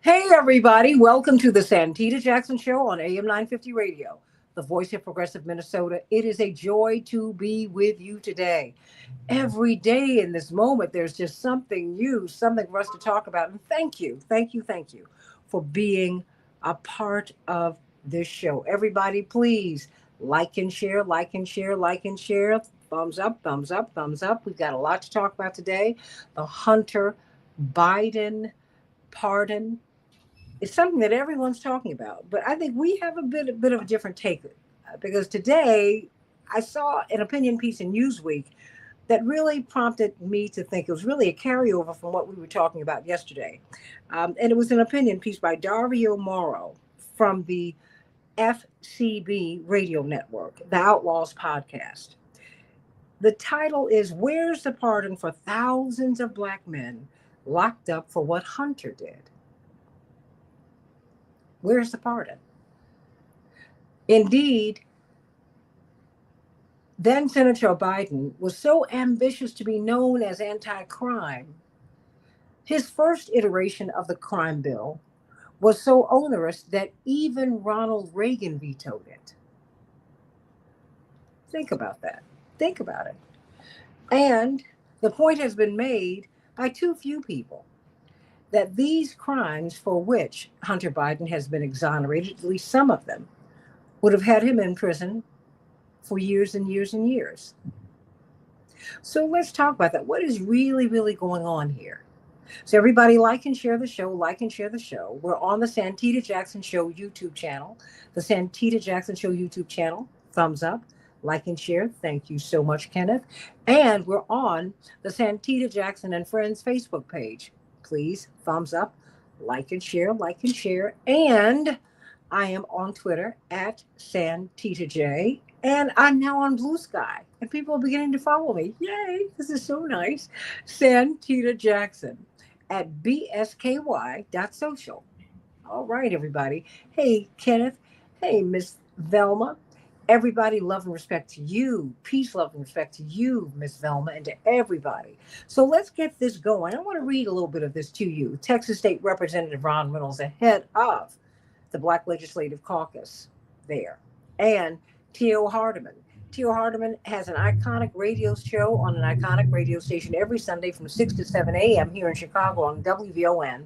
Hey, everybody. Welcome to the Santita Jackson Show on AM 950 Radio, the voice of progressive Minnesota. It is a joy to be with you today. Every day in this moment, there's just something new, something for us to talk about. And thank you for being a part of this show. Everybody, please like and share, like and share, like and share. Thumbs up, thumbs up, thumbs up. We've got a lot to talk about today. The Hunter Biden pardon. It's something that everyone's talking about, but I think we have a bit of a different take because today I saw an opinion piece in Newsweek that really prompted me to think. It was really a carryover from what we were talking about yesterday, and it was an opinion piece by Dario Morrow from the FCB radio network, the Outlaws podcast. The title is "Where's the Pardon for Thousands of Black Men Locked Up for What Hunter Did?" Where's the pardon? Indeed, then Senator Biden was so ambitious to be known as anti crime. His first iteration of the crime bill was so onerous that even Ronald Reagan vetoed it. Think about that. Think about it. And the point has been made by too few people that these crimes for which Hunter Biden has been exonerated, at least some of them, would have had him in prison for years and years and years. So let's talk about that. What is really going on here? So everybody like and share the show, like and share the show. We're on the Santita Jackson Show YouTube channel, the Santita Jackson Show YouTube channel. Thumbs up, like and share. Thank you so much, Kenneth. And we're on the Santita Jackson and Friends Facebook page. Please, thumbs up, like and share, like and share. And I am on Twitter at SantitaJ. And I'm now on Blue Sky. And people are beginning to follow me. Yay, this is so nice. Santita Jackson at bsky.social. All right, everybody. Hey, Kenneth. Hey, Miss Velma. Everybody, love and respect to you. Peace, love, and respect to you, Miss Velma, and to everybody. So let's get this going. I want to read a little bit of this to you. Texas State Representative Ron Reynolds, ahead of the Black Legislative Caucus there, and T.O. Hardeman. T.O. Hardeman has an iconic radio show on an iconic radio station every Sunday from 6 to 7 a.m. here in Chicago on WVON.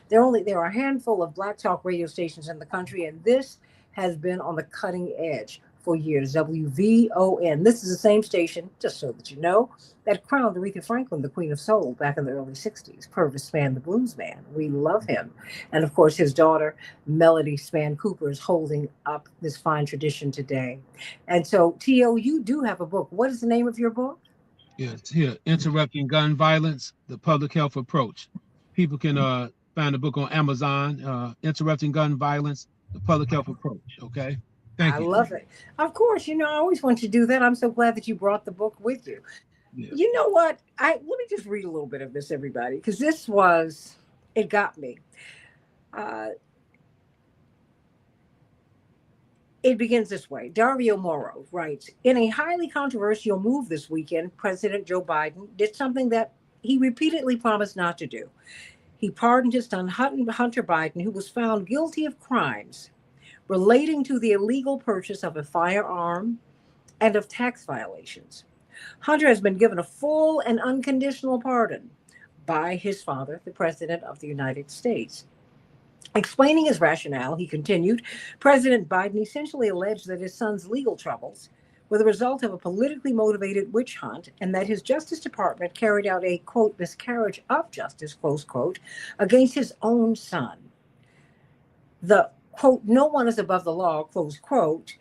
There are a handful of Black talk radio stations in the country, and this has been on the cutting edge for years. WVON. This is the same station, just so that you know, that crowned Aretha Franklin the Queen of Soul back in the early 60s. Purvis Spann, the blues man. We love him. And of course, his daughter, Melody Spann Cooper, is holding up this fine tradition today. And so, T.O., you do have a book. What is the name of your book? Yes, here, Interrupting Gun Violence, the Public Health Approach. People can find the book on Amazon, Interrupting Gun Violence, the Public Health Approach, okay? I Thank you. love it. Of course, I always want you to do that. I'm so glad that you brought the book with you. Yeah. You know what? Let me just read a little bit of this, everybody, because it got me. Uh, it begins this way. Dario Morrow writes, in a highly controversial move this weekend, President Joe Biden did something that he repeatedly promised not to do. He pardoned his son, Hunter Biden, who was found guilty of crimes relating to the illegal purchase of a firearm and of tax violations. Hunter has been given a full and unconditional pardon by his father, the President of the United States. Explaining his rationale, he continued, President Biden essentially alleged that his son's legal troubles were the result of a politically motivated witch hunt and that his Justice Department carried out a, quote, miscarriage of justice, close quote, against his own son. The quote, no one is above the law, close quote,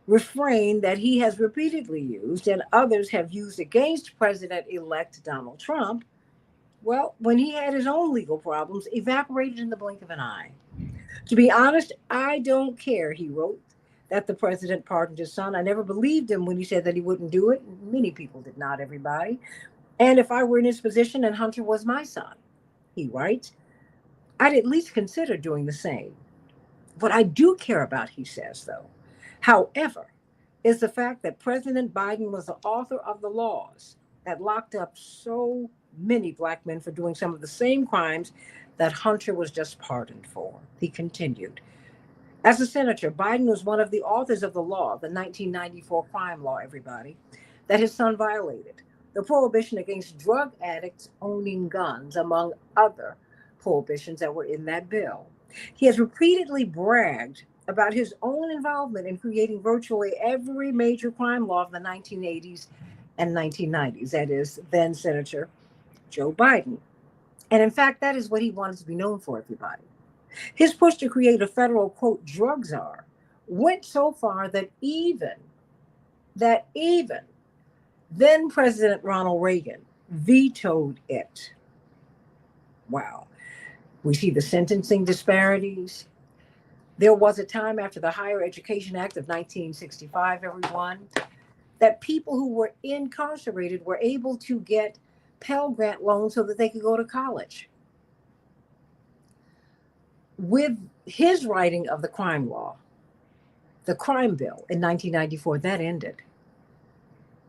refrain that he has repeatedly used and others have used against President-elect Donald Trump, well, when he had his own legal problems, evaporated in the blink of an eye. To be honest, I don't care, he wrote, that the president pardoned his son. I never believed him when he said that he wouldn't do it. Many people did not, everybody. And if I were in his position and Hunter was my son, he writes, I'd at least consider doing the same. What I do care about, he says, though, however, is the fact that President Biden was the author of the laws that locked up so many Black men for doing some of the same crimes that Hunter was just pardoned for. He continued. As a senator, Biden was one of the authors of the law, the 1994 crime law, everybody, that his son violated. The prohibition against drug addicts owning guns, among other prohibitions that were in that bill. He has repeatedly bragged about his own involvement in creating virtually every major crime law of the 1980s and 1990s. That is, then Senator Joe Biden. And in fact, that is what he wanted to be known for, everybody. His push to create a federal, quote, drug czar went so far that even then President Ronald Reagan vetoed it. Wow. We see the sentencing disparities. There was a time after the Higher Education Act of 1965, everyone, that people who were incarcerated were able to get Pell Grant loans so that they could go to college. With his writing of the crime law, the crime bill in 1994, that ended.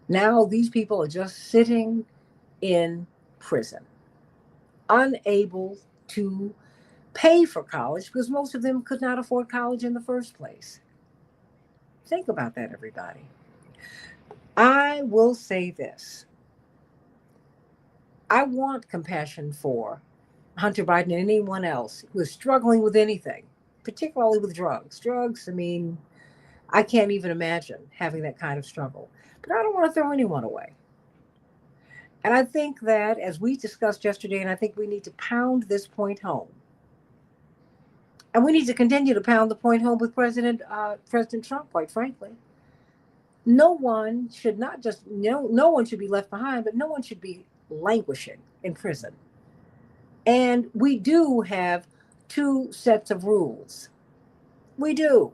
Now these people are just sitting in prison, unable to pay for college because most of them could not afford college in the first place. Think about that, everybody. I will say this. I want compassion for Hunter Biden and anyone else who is struggling with anything, particularly with drugs. Drugs, I mean, I can't even imagine having that kind of struggle. But I don't want to throw anyone away. And I think that, as we discussed yesterday, and I think we need to pound this point home, and we need to continue to pound the point home with President Trump, quite frankly. No one should not just, no one should be left behind, but no one should be languishing in prison. And we do have two sets of rules. We do.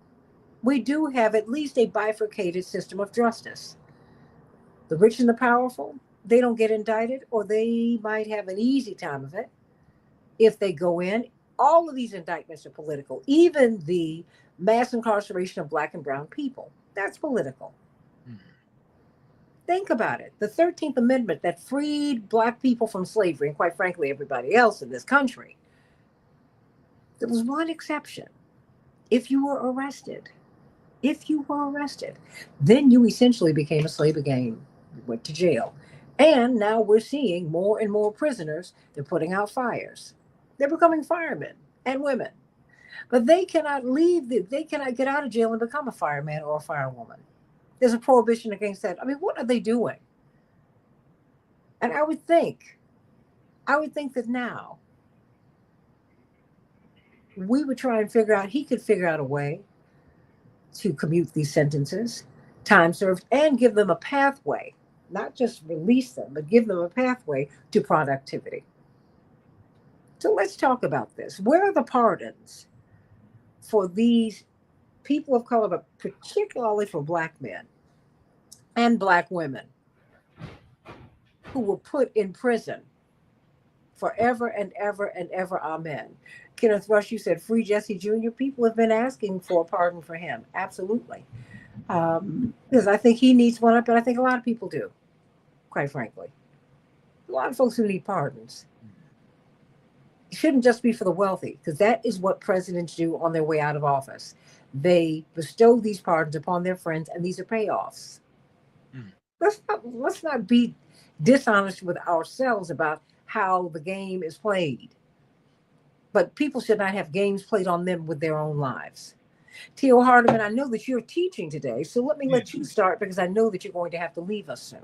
We do have at least a bifurcated system of justice. The rich and the powerful, they don't get indicted, or they might have an easy time of it if they go in. All of these indictments are political, even the mass incarceration of Black and brown people. That's political. Think about it. The 13th Amendment that freed Black people from slavery, and quite frankly, everybody else in this country, there was one exception. If you were arrested, then you essentially became a slave again. You went to jail. And now we're seeing more and more prisoners. They're putting out fires. They're becoming firemen and women. But they cannot they cannot get out of jail and become a fireman or a firewoman. There's a prohibition against that. I mean, what are they doing? And I would think that now we would try and he could figure out a way to commute these sentences, time served, and give them a pathway, not just release them, but give them a pathway to productivity. So let's talk about this. Where are the pardons for these people of color, but particularly for Black men and Black women who were put in prison forever and ever and ever? Amen. Kenneth Rush, you said free Jesse Jr. People have been asking for a pardon for him. Absolutely. Because I think he needs one up, and I think a lot of people do, quite frankly. A lot of folks who need pardons. It shouldn't just be for the wealthy, because that is what presidents do on their way out of office. They bestow these pardons upon their friends, and these are payoffs. Mm. Let's not be dishonest with ourselves about how the game is played. But people should not have games played on them with their own lives. Teal Hardiman, I know that you're teaching today, so let me let you start, because I know that you're going to have to leave us soon.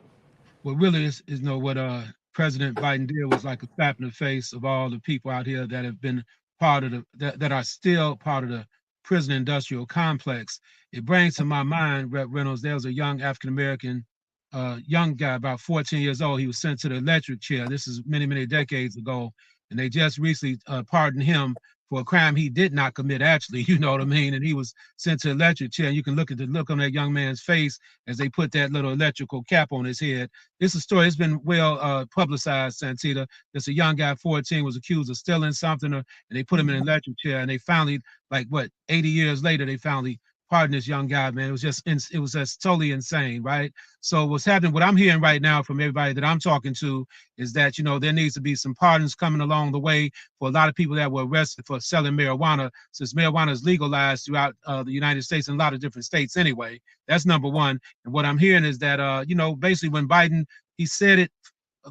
Well, really, is what President Biden did was like a slap in the face of all the people out here that have been part of that are still part of the prison industrial complex. It brings to my mind, Rep. Reynolds, there was a young African-American, young guy, about 14 years old. He was sent to the electric chair. This is many, many decades ago. And they just recently pardoned him for a crime he did not commit, actually, you know what I mean? And he was sent to the electric chair. And you can look at the look on that young man's face as they put that little electrical cap on his head. It's a story. It's been well publicized, Santita. There's a young guy, 14, was accused of stealing something, and they put him in an electric chair. And they finally, 80 years later, they finally pardon this young guy, man. It was just totally insane, right? So what's happening, what I'm hearing right now from everybody that I'm talking to is that, there needs to be some pardons coming along the way for a lot of people that were arrested for selling marijuana, since marijuana is legalized throughout the United States and a lot of different states anyway. That's number one. And what I'm hearing is that, basically when Biden, he said it,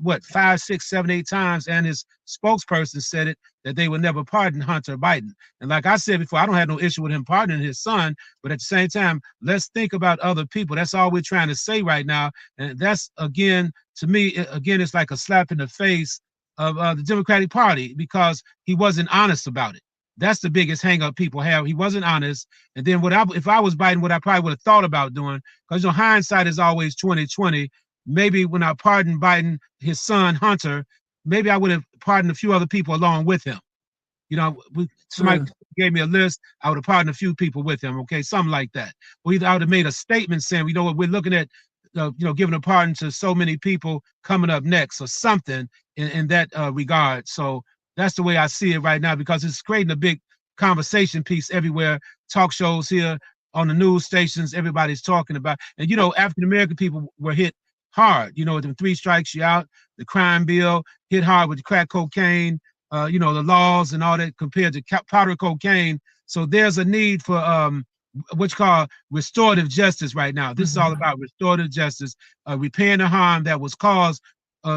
what, 5, 6, 7, 8 times, and his spokesperson said it, that they would never pardon Hunter Biden. And like I said before, I don't have no issue with him pardoning his son, but at the same time, let's think about other people. That's all we're trying to say right now. And that's, again, to me, again, it's like a slap in the face of the Democratic Party, because he wasn't honest about it. That's the biggest hang up people have. He wasn't honest. And then if I was Biden, what I probably would have thought about doing, because hindsight is always 2020. Maybe when I pardoned Biden, his son Hunter, maybe I would have pardoned a few other people along with him. Somebody gave me a list, I would have pardoned a few people with him, okay, something like that. Or either I would have made a statement saying, what, we're looking at, giving a pardon to so many people coming up next, or something in that regard. So that's the way I see it right now, because it's creating a big conversation piece everywhere. Talk shows here, on the news stations, everybody's talking about. And, African American people were hit hard. The 3 strikes you out, the crime bill hit hard with the crack cocaine, the laws and all that compared to powder cocaine. So there's a need for what's called restorative justice right now. This is all about restorative justice, repairing the harm that was caused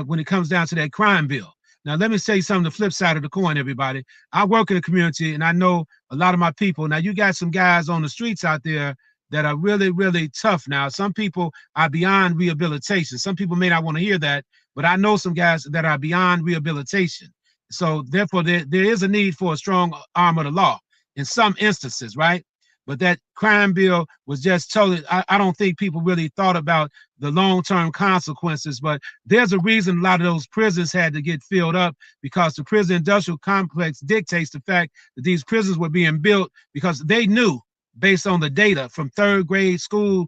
when it comes down to that crime bill. Now, let me say something, the flip side of the coin, everybody. I work in the community, and I know a lot of my people. Now, you got some guys on the streets out there that are really, really tough now. Some people are beyond rehabilitation. Some people may not want to hear that, but I know some guys that are beyond rehabilitation. So therefore, there is a need for a strong arm of the law in some instances, right? But that crime bill was just totally, I don't think people really thought about the long-term consequences, but there's a reason a lot of those prisons had to get filled up, because the prison industrial complex dictates the fact that these prisons were being built because they knew, based on the data from third grade school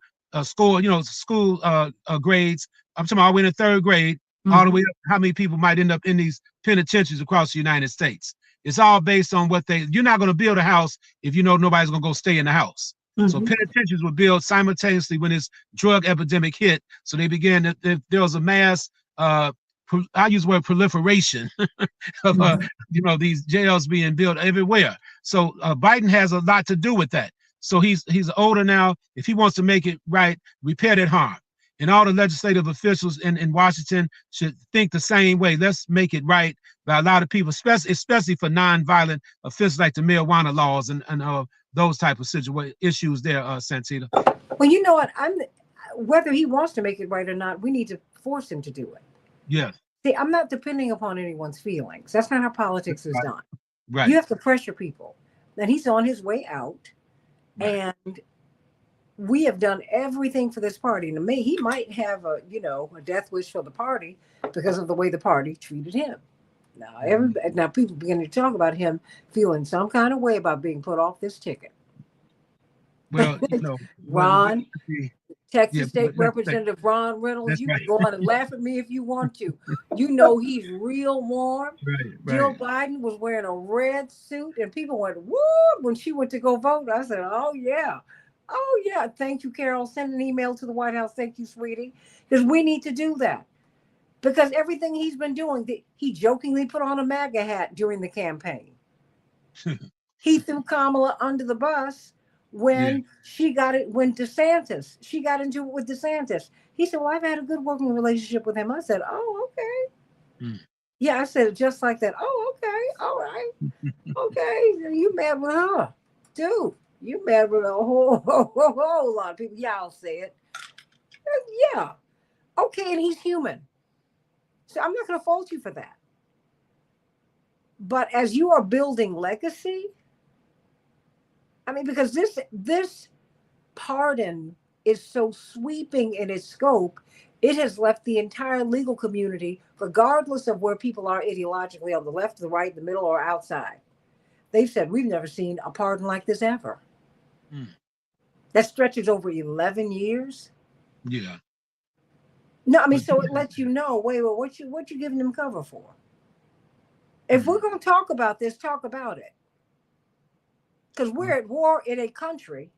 grades, I'm talking all the way to third grade, all the way up, how many people might end up in these penitentiaries across the United States. It's all based on you're not going to build a house if you know nobody's going to go stay in the house. So penitentiaries were built simultaneously when this drug epidemic hit. So they began, there was a mass, I use the word proliferation of, these jails being built everywhere. So Biden has a lot to do with that. So he's older now. If he wants to make it right, repair that harm. And all the legislative officials in Washington should think the same way. Let's make it right by a lot of people, especially for nonviolent offenses like the marijuana laws and those type of issues there, Santita. Well, you know what? Whether he wants to make it right or not, we need to force him to do it. Yes. See, I'm not depending upon anyone's feelings. That's not how politics is done. Right. You have to pressure people. And he's on his way out. Right. And we have done everything for this party. And he might have a death wish for the party because of the way the party treated him. Now people begin to talk about him feeling some kind of way about being put off this ticket. Well, Ron, Texas State Representative Ron Reynolds, you can go on and laugh at me if you want to. He's real warm. Right. Jill Biden was wearing a red suit, and people went, woo, when she went to go vote. I said, oh, yeah. Oh, yeah. Thank you, Carol. Send an email to the White House. Thank you, sweetie. Because we need to do that. Because everything he's been doing, he jokingly put on a MAGA hat during the campaign. He threw Kamala under the bus when she got into it with DeSantis. He said, well, I've had a good working relationship with him. I said, oh, okay. Yeah, I said it just like that. Oh, okay. All right. Okay. You mad with her? Dude, you mad with a whole lot of people. Yeah, I'll say it. Yeah. Okay, and he's human. So I'm not going to fault you for that. But as you are building legacy, because this pardon is so sweeping in its scope, it has left the entire legal community, regardless of where people are ideologically, on the left, the right, the middle, or outside. They've said, we've never seen a pardon like this ever. That stretches over 11 years. Yeah. No, so it lets you know, wait, what you giving them cover for? If we're going to talk about this, talk about it. Because we're at war in a country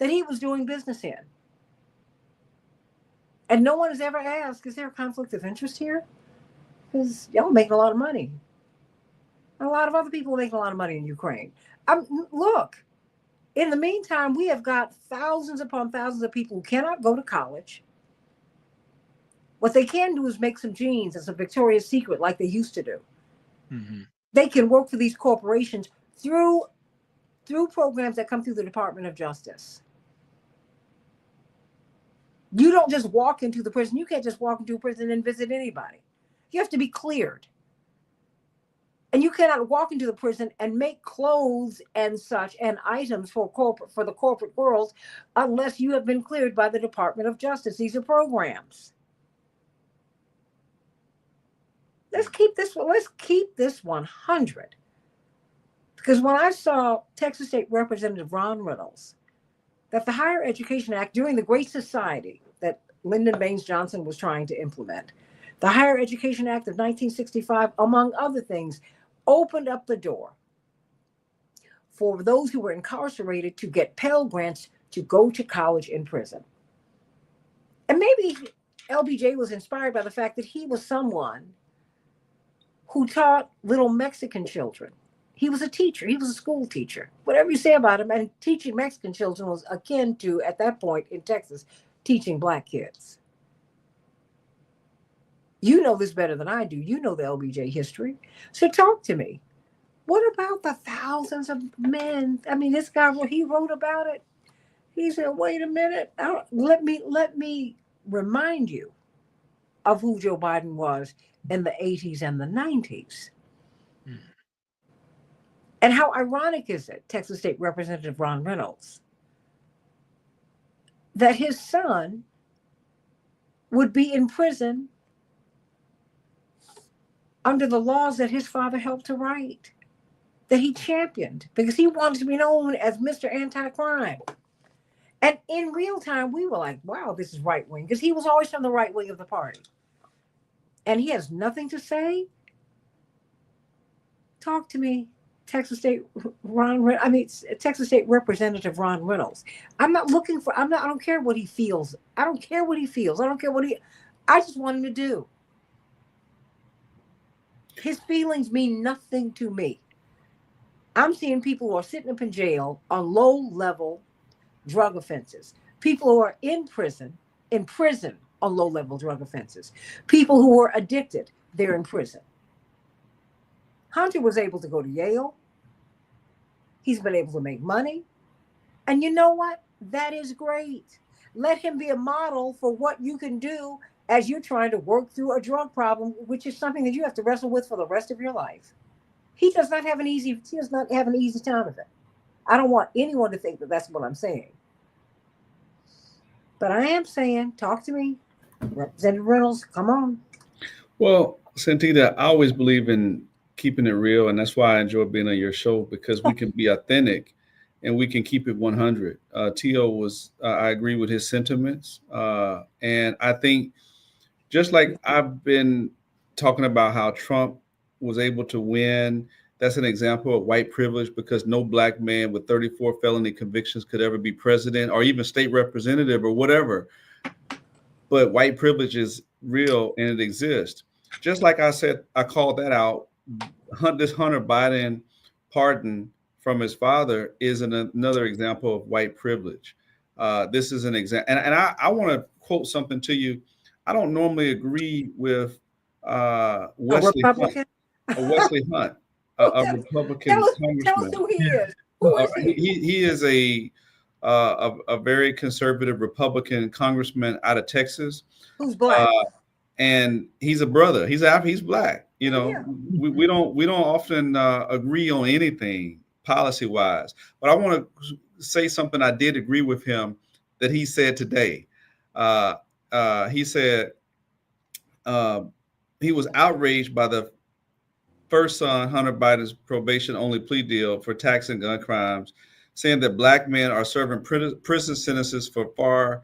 that he was doing business in. And no one has ever asked, is there a conflict of interest here? Because y'all making a lot of money. A lot of other people are making a lot of money in Ukraine. Look, in the meantime, we have got thousands upon thousands of people who cannot go to college. What they can do is make some jeans and some Victoria's Secret like they used to do. Mm-hmm. They can work for these corporations through programs that come through the Department of Justice. You don't just walk into the prison. You can't just walk into a prison and visit anybody. You have to be cleared. And you cannot walk into the prison and make clothes and such and items for the corporate world unless you have been cleared by the Department of Justice. These are programs. Let's keep this 100. Because when I saw Texas State Representative Ron Reynolds, that the Higher Education Act during the Great Society that Lyndon Baines Johnson was trying to implement, the Higher Education Act of 1965, among other things, opened up the door for those who were incarcerated to get Pell Grants to go to college in prison. And maybe LBJ was inspired by the fact that he was someone who taught little Mexican children. He was a teacher. He was a school teacher. Whatever you say about him, and teaching Mexican children was akin to, at that point in Texas, teaching Black kids. You know this better than I do. You know the LBJ history. So talk to me. What about the thousands of men? I mean, this guy, he wrote about it. He said, wait a minute. Let me remind you of who Joe Biden was in the 80s and the 90s. And how ironic is it, Texas State Representative Ron Reynolds, that his son would be in prison under the laws that his father helped to write, that he championed, because he wanted to be known as Mr. Anti-Crime. And in real time, we were like, wow, this is right wing, because he was always from the right wing of the party. And he has nothing to say? Talk to me, Texas State Texas State Representative Ron Reynolds. I don't care what he feels. I don't care what he feels. I just want him to do. His feelings mean nothing to me. I'm seeing people who are sitting up in jail on low-level drug offenses. People who are in prison on low-level drug offenses. People who are addicted, they're in prison. Hunter was able to go to Yale. He's been able to make money. And you know what? That is great. Let him be a model for what you can do as you're trying to work through a drug problem, which is something that you have to wrestle with for the rest of your life. He does not have an easy time of it. I don't want anyone to think that that's what I'm saying. But I am saying, talk to me. Representative Reynolds, come on. Well, Santita, I always believe in keeping it real. And that's why I enjoy being on your show, because we can be authentic and we can keep it 100. T.O. I agree with his sentiments. And I think just like I've been talking about how Trump was able to win, that's an example of white privilege, because no Black man with 34 felony convictions could ever be president or even state representative or whatever. But white privilege is real and it exists. Just like I said, I called that out. This Hunter Biden pardon from his father is another example of white privilege. This is an example. And I want to quote something to you. I don't normally agree with Wesley Hunt, a Republican congressman. Tell us who he is. Who is he? He is a very conservative Republican congressman out of Texas. Who's Black? And he's a brother. He's Black. You know, yeah. we don't often agree on anything policy wise. But I want to say something I did agree with him that he said today. He said he was outraged by the first son, Hunter Biden's probation-only plea deal for tax and gun crimes, saying that Black men are serving prison sentences for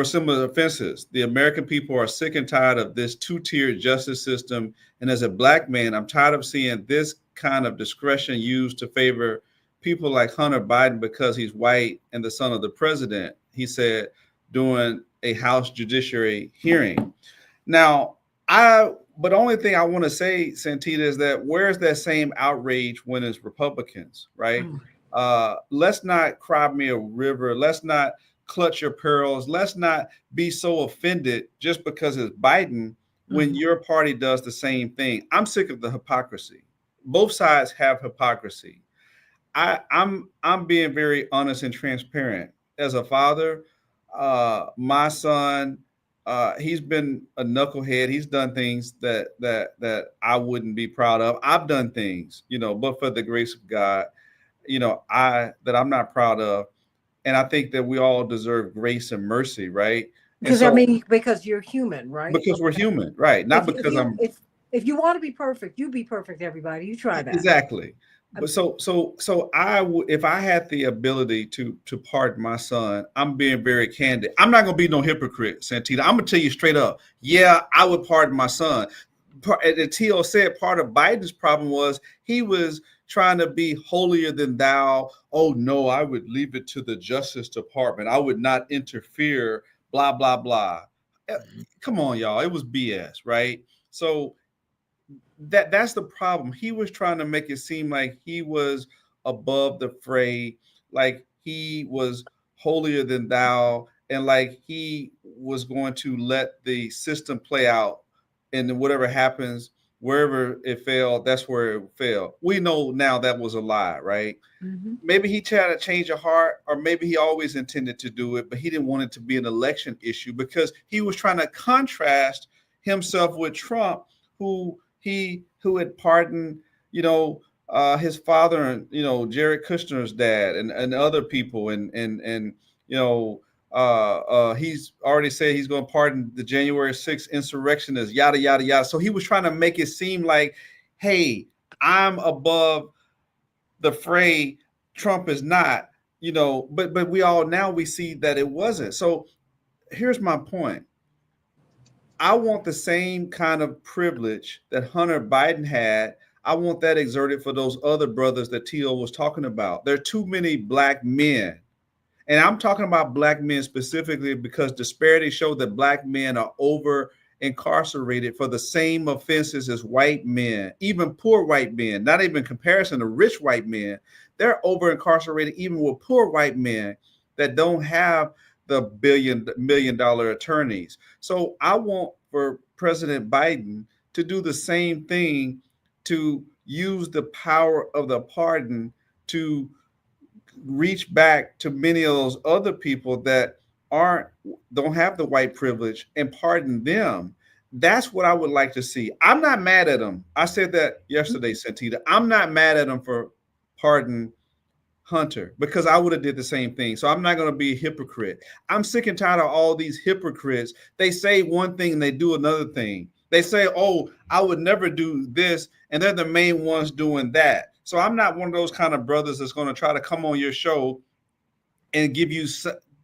similar offenses. The American people are sick and tired of this two-tiered justice system. And as a Black man, I'm tired of seeing this kind of discretion used to favor people like Hunter Biden because he's white and the son of the president, he said during a House Judiciary hearing. Now, but the only thing I want to say, Santita, is that where's that same outrage when it's Republicans, right? Let's not cry me a river. Let's not clutch your pearls. Let's not be so offended just because it's Biden when your party does the same thing. I'm sick of the hypocrisy. Both sides have hypocrisy. I'm being very honest and transparent. As a father, my son, he's been a knucklehead. He's done things that I wouldn't be proud of. I've done things, but for the grace of God, I'm not proud of. And I think that we all deserve grace and mercy, right? Because because you're human, right? Because we're human, right? Not because if you want to be perfect, you be perfect, everybody. You try that. Exactly. But so I would, if I had the ability to pardon my son, I'm being very candid. I'm not gonna be no hypocrite, Santita. I'm gonna tell you straight up. Yeah, I would pardon my son. The T.O. said part of Biden's problem was he was trying to be holier than thou. Oh no, I would leave it to the Justice Department. I would not interfere. Blah blah blah. Come on, y'all. It was BS, right? So that's the problem. He was trying to make it seem like he was above the fray, like he was holier than thou, and like he was going to let the system play out, and then whatever happens, wherever it failed, that's where it failed. We know now that was a lie, right? Maybe he tried to change a heart, or maybe he always intended to do it, but he didn't want it to be an election issue because he was trying to contrast himself with Trump, who had pardoned, his father and Jared Kushner's dad and other people, and he's already said he's going to pardon the January 6th insurrectionists, yada yada yada. So he was trying to make it seem like, hey, I'm above the fray. Trump is not, but we see that it wasn't. So here's my point. I want the same kind of privilege that Hunter Biden had. I want that exerted for those other brothers that T.O. was talking about. There are too many black men. And I'm talking about black men specifically because disparities show that black men are over incarcerated for the same offenses as white men, even poor white men, not even comparison to rich white men. They're over incarcerated even with poor white men that don't have the $1 million attorneys. So I want for President Biden to do the same thing, to use the power of the pardon to reach back to many of those other people that don't have the white privilege and pardon them. That's what I would like to see. I'm not mad at him. I said that yesterday, Santita. I'm not mad at him for pardon Hunter, because I would have did the same thing. So I'm not going to be a hypocrite. I'm sick and tired of all these hypocrites. They say one thing and they do another thing. They say, oh, I would never do this, and they're the main ones doing that. So I'm not one of those kind of brothers that's going to try to come on your show and give you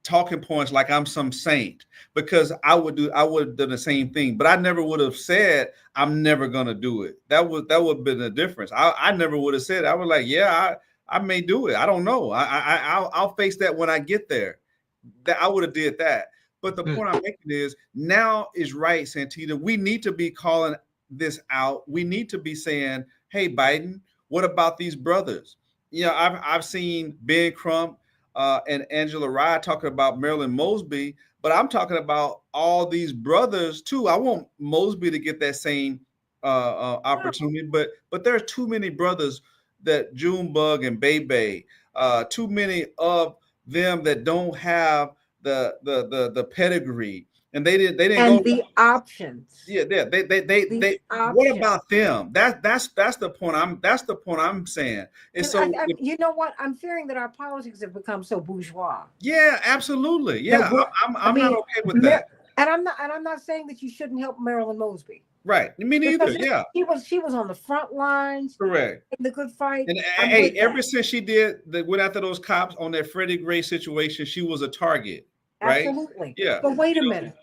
talking points like I'm some saint, because I would have done the same thing, but I never would have said I'm never going to do it. That would have been the difference. I never would have said. I was like, yeah, I may do it. I don't know. I'll face that when I get there. That I would have did that. But the point I'm making is now is right, Santita. We need to be calling this out. We need to be saying, hey, Biden, what about these brothers? I've seen Ben Crump and Angela Rye talking about Marilyn Mosby, but I'm talking about all these brothers too. I want Mosby to get that same opportunity, but there are too many brothers that Junebug and Bebe, too many of them that don't have the pedigree, and they didn't and go the options. Yeah, they what about them? That's the point I'm saying. And so you know what? I'm fearing that our politics have become so bourgeois. Yeah, absolutely. Yeah, I'm not okay with that. And I'm not saying that you shouldn't help Marilyn Mosby. Right. Me neither. Yeah. She was on the front lines. Correct. In the good fight. And hey, ever since she went after those cops on that Freddie Gray situation, she was a target. Right? Absolutely. Yeah. But wait a minute.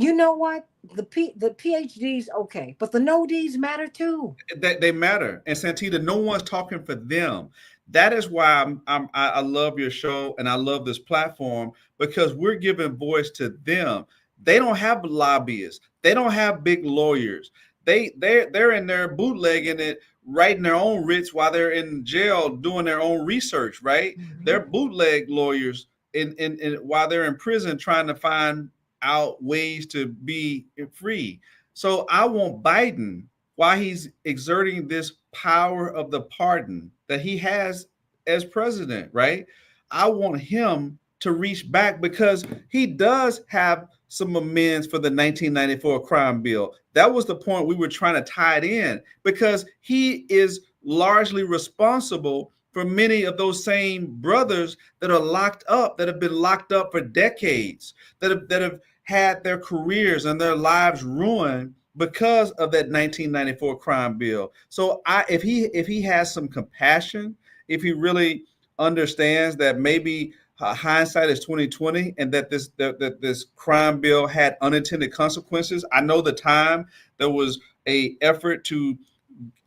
You know what? The PhDs, okay, but the no Ds matter too. They matter. And Santita, no one's talking for them. That is why I love your show and I love this platform, because we're giving voice to them. They don't have lobbyists. They don't have big lawyers. They're in there bootlegging it, writing their own writs while they're in jail doing their own research. Right? Mm-hmm. They're bootleg lawyers in while they're in prison trying to find out ways to be free. So I want Biden, why he's exerting this power of the pardon that he has as president, right? I want him to reach back because he does have some amends for the 1994 crime bill. That was the point we were trying to tie it in, because he is largely responsible for many of those same brothers that are locked up, that have been locked up for decades, that have had their careers and their lives ruined because of that 1994 crime bill. So if he has some compassion, if he really understands that maybe hindsight is 2020, and that this crime bill had unintended consequences. I know the time there was a effort to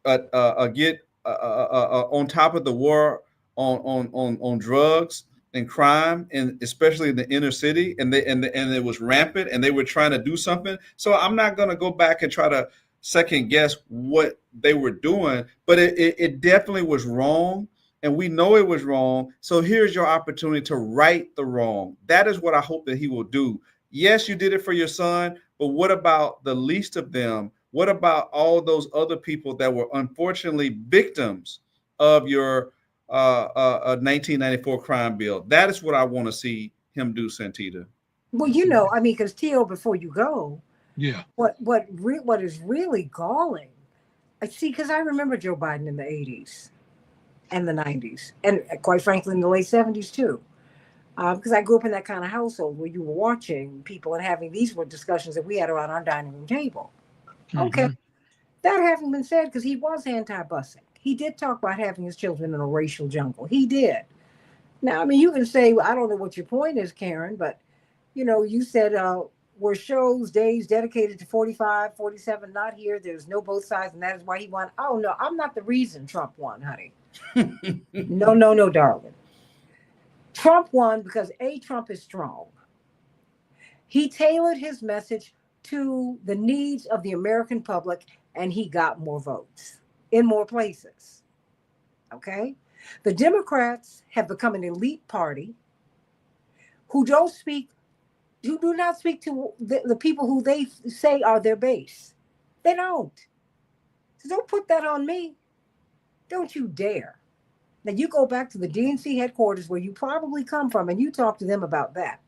get on top of the war on drugs and crime, and especially in the inner city, and it was rampant, and they were trying to do something. So I'm not going to go back and try to second guess what they were doing, but it definitely was wrong, and we know it was wrong. So here's your opportunity to right the wrong. That is what I hope that he will do. Yes, you did it for your son, but what about the least of them? What about all those other people that were unfortunately victims of your 1994 crime bill? That is what I want to see him do, Santita. Well, you know, I mean, because Tio, before you go, Yeah. what is really galling, I see, because I remember Joe Biden in the 80s and the 90s, and quite frankly, in the late 70s too. Because I grew up in that kind of household where you were watching people and having these were discussions that we had around our dining room table. Okay. Mhm. That having been said, because he was anti-busing, he did talk about having his children in a racial jungle. He did. Now, I mean, you can say, well, I don't know what your point is, Karen, but, you know, you said, were shows, days dedicated to 45, 47 not here? There's no both sides, and that is why he won. Oh, no, I'm not the reason Trump won, honey. No, darling. Trump won because Trump is strong. He tailored his message to the needs of the American public, and he got more votes in more places. Okay? The Democrats have become an elite party who do not speak to the people who they say are their base. They don't. So don't put that on me. Don't you dare. Now you go back to the DNC headquarters where you probably come from and you talk to them about that.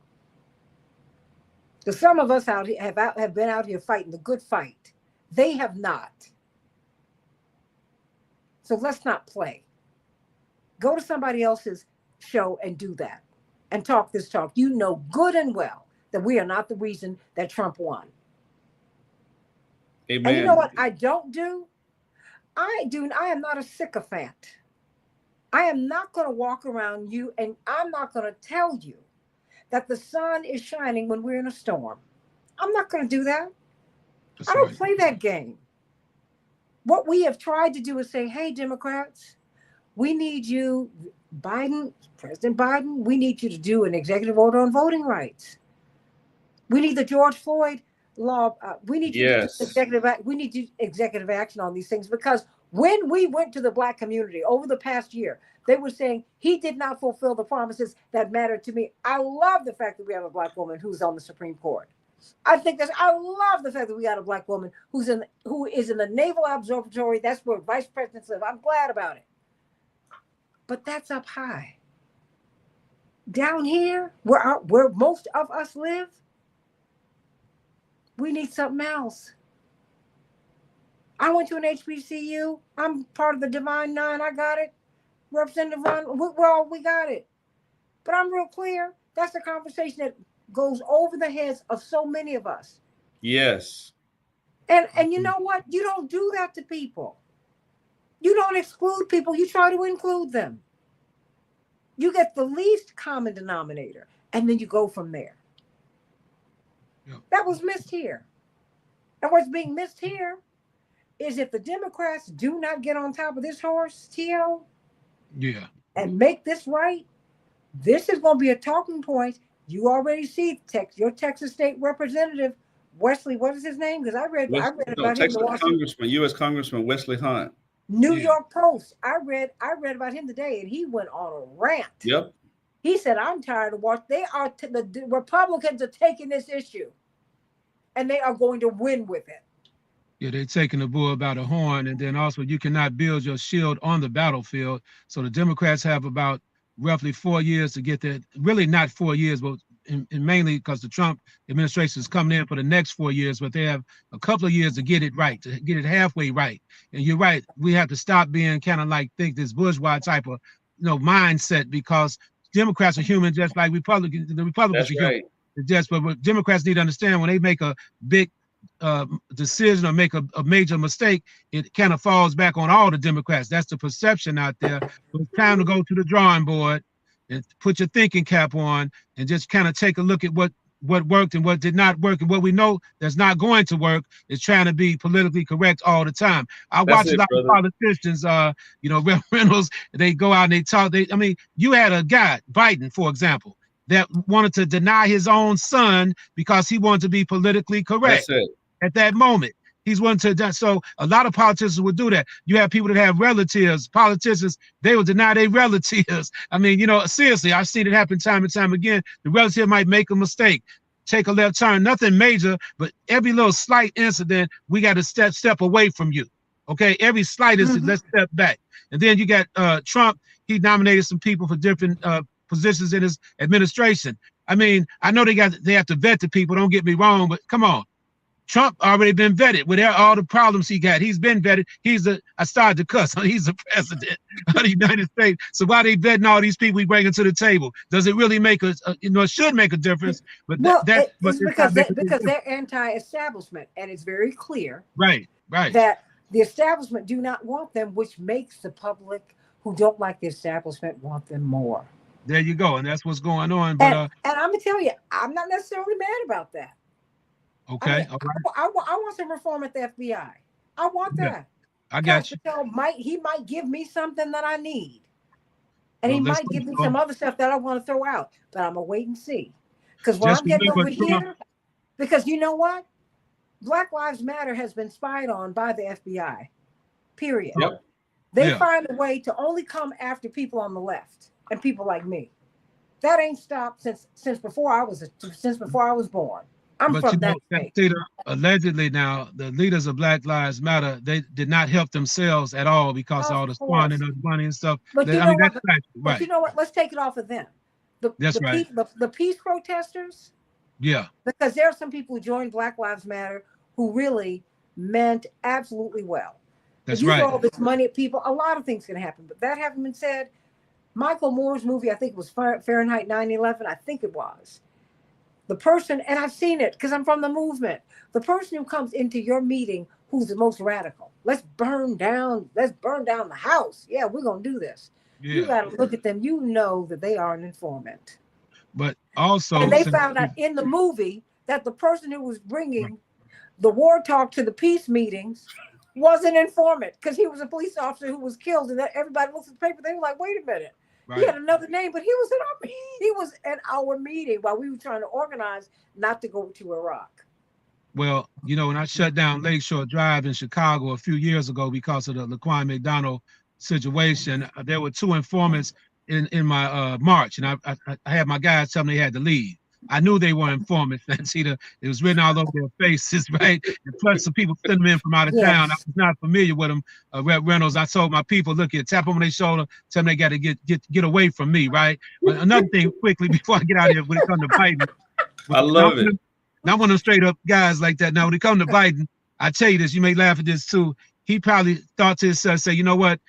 Because some of us out here have been out here fighting the good fight. They have not. So let's not play. Go to somebody else's show and do that. And talk this talk. You know good and well that we are not the reason that Trump won. Amen. And you know what I don't do? I am not a sycophant. I am not going to walk around you and I'm not going to tell you that the sun is shining when we're in a storm. I'm not going to do that. That's I don't right. play that game. What we have tried to do is say, hey, Democrats, we need you, President Biden, we need you to do an executive order on voting rights. We need the George Floyd law. We need you to do executive action on these things, because when we went to the Black community over the past year, they were saying he did not fulfill the promises that mattered to me. I love the fact that we have a Black woman who's on the Supreme Court. I love the fact that we got a Black woman who is in the Naval Observatory. That's where vice presidents live. I'm glad about it. But that's up high. Down here, where most of us live, we need something else. I went to an HBCU. I'm part of the Divine Nine. I got it. Representative Ron, we got it. But I'm real clear. That's a conversation that goes over the heads of so many of us. Yes. And you know what? You don't do that to people. You don't exclude people. You try to include them. You get the least common denominator, and then you go from there. Yeah. That was missed here. And what's being missed here is if the Democrats do not get on top of this horse, Tio, Yeah. and make this right, this is going to be a talking point. You already see your Texas State Representative Wesley. What is his name? Because I read No, about him in the Texas Washington Congressman, U.S. Congressman Wesley Hunt. New Yeah. York Post. I read about him today, and he went on a rant. Yep. He said, "I'm tired of watching. The Republicans are taking this issue, and they are going to win with it." Yeah, they're taking the bull by the horn, and then also you cannot build your shield on the battlefield. So the Democrats have about roughly 4 years to get there. Really not 4 years, but and mainly because the Trump administration is coming in for the next 4 years, but they have a couple of years to get it right, to get it halfway right. And you're right, we have to stop being kind of like think this bourgeois type of mindset, because Democrats are human just like Republicans. The Republicans That's are human. right. It's just, but what Democrats need to understand, when they make a big decision or make a major mistake, it kind of falls back on all the Democrats. That's the perception out there. So it's time to go to the drawing board and put your thinking cap on and just kind of take a look at what worked and what did not work, and what we know that's not going to work is trying to be politically correct all the time. I That's watch a it, lot of brother. politicians, Reynolds, they go out and they talk. I mean, you had a guy, Biden, for example, that wanted to deny his own son because he wanted to be politically correct That's it. at that moment. He's wanting to. So a lot of politicians would do that. You have people that have relatives, politicians, they will deny their relatives. I mean, seriously, I've seen it happen time and time again. The relative might make a mistake, take a left turn, nothing major, but every little slight incident, we got to step away from you. Okay, every slight incident, let's step back. And then you got Trump. He nominated some people for different positions in his administration. I mean, I know they have to vet the people. Don't get me wrong, but come on. Trump already been vetted with all the problems he got. He's been vetted. I started to cuss. He's the president of the United States. So why they vetting all these people we bringing to the table? Does it really make it should make a difference? But it's because they're anti-establishment, and it's very clear, right, that the establishment do not want them, which makes the public who don't like the establishment want them more. There you go, and that's what's going on. But and I'm gonna tell you, I'm not necessarily mad about that. Okay. I mean, all right. I want some reform at the FBI. I want that. I got you. He might give me something that I need. And he might give me some other stuff that I want to throw out. But I'm going to wait and see. Because when I'm getting over here, because you know what? Black Lives Matter has been spied on by the FBI. Period. Yep. They find a way to only come after people on the left and people like me. That ain't stopped since before I was born. I'm from that state. Allegedly now, the leaders of Black Lives Matter, they did not help themselves at all because of all the squandering of money and stuff. But you know what? But you know what? Let's take it off of them. The peace protesters. Yeah. Because there are some people who joined Black Lives Matter who really meant absolutely well. That's if you right. throw all this money at people, a lot of things can happen. But that having been said, Michael Moore's movie, I think it was Fahrenheit 9/11. I think it was. The person, and I've seen it because I'm from the movement, the person who comes into your meeting who's the most radical. Let's burn down the house. Yeah, we're going to do this. Yeah. You got to look at them. You know that they are an informant. But also. And they found out in the movie that the person who was bringing the war talk to the peace meetings was an informant because he was a police officer who was killed. And everybody looks at the paper. They were like, wait a minute. Right. He had another name, but he was at our meeting while we were trying to organize not to go to Iraq. Well, when I shut down Lakeshore Drive in Chicago a few years ago because of the Laquan McDonald situation, there were 2 informants in my march, and I had my guys tell me they had to leave. I knew they were informants, Santita. It was written all over their faces, right? And plus, some people sent them in from out of town. I was not familiar with them. Reynolds, I told my people, look here, tap them on their shoulder, tell them they got to get away from me, right? But another thing, quickly, before I get out of here, when it comes to Biden. I love it. Not one of them straight up guys like that. Now, when it comes to Biden, I tell you this, you may laugh at this too. He probably thought to himself, say, you know what?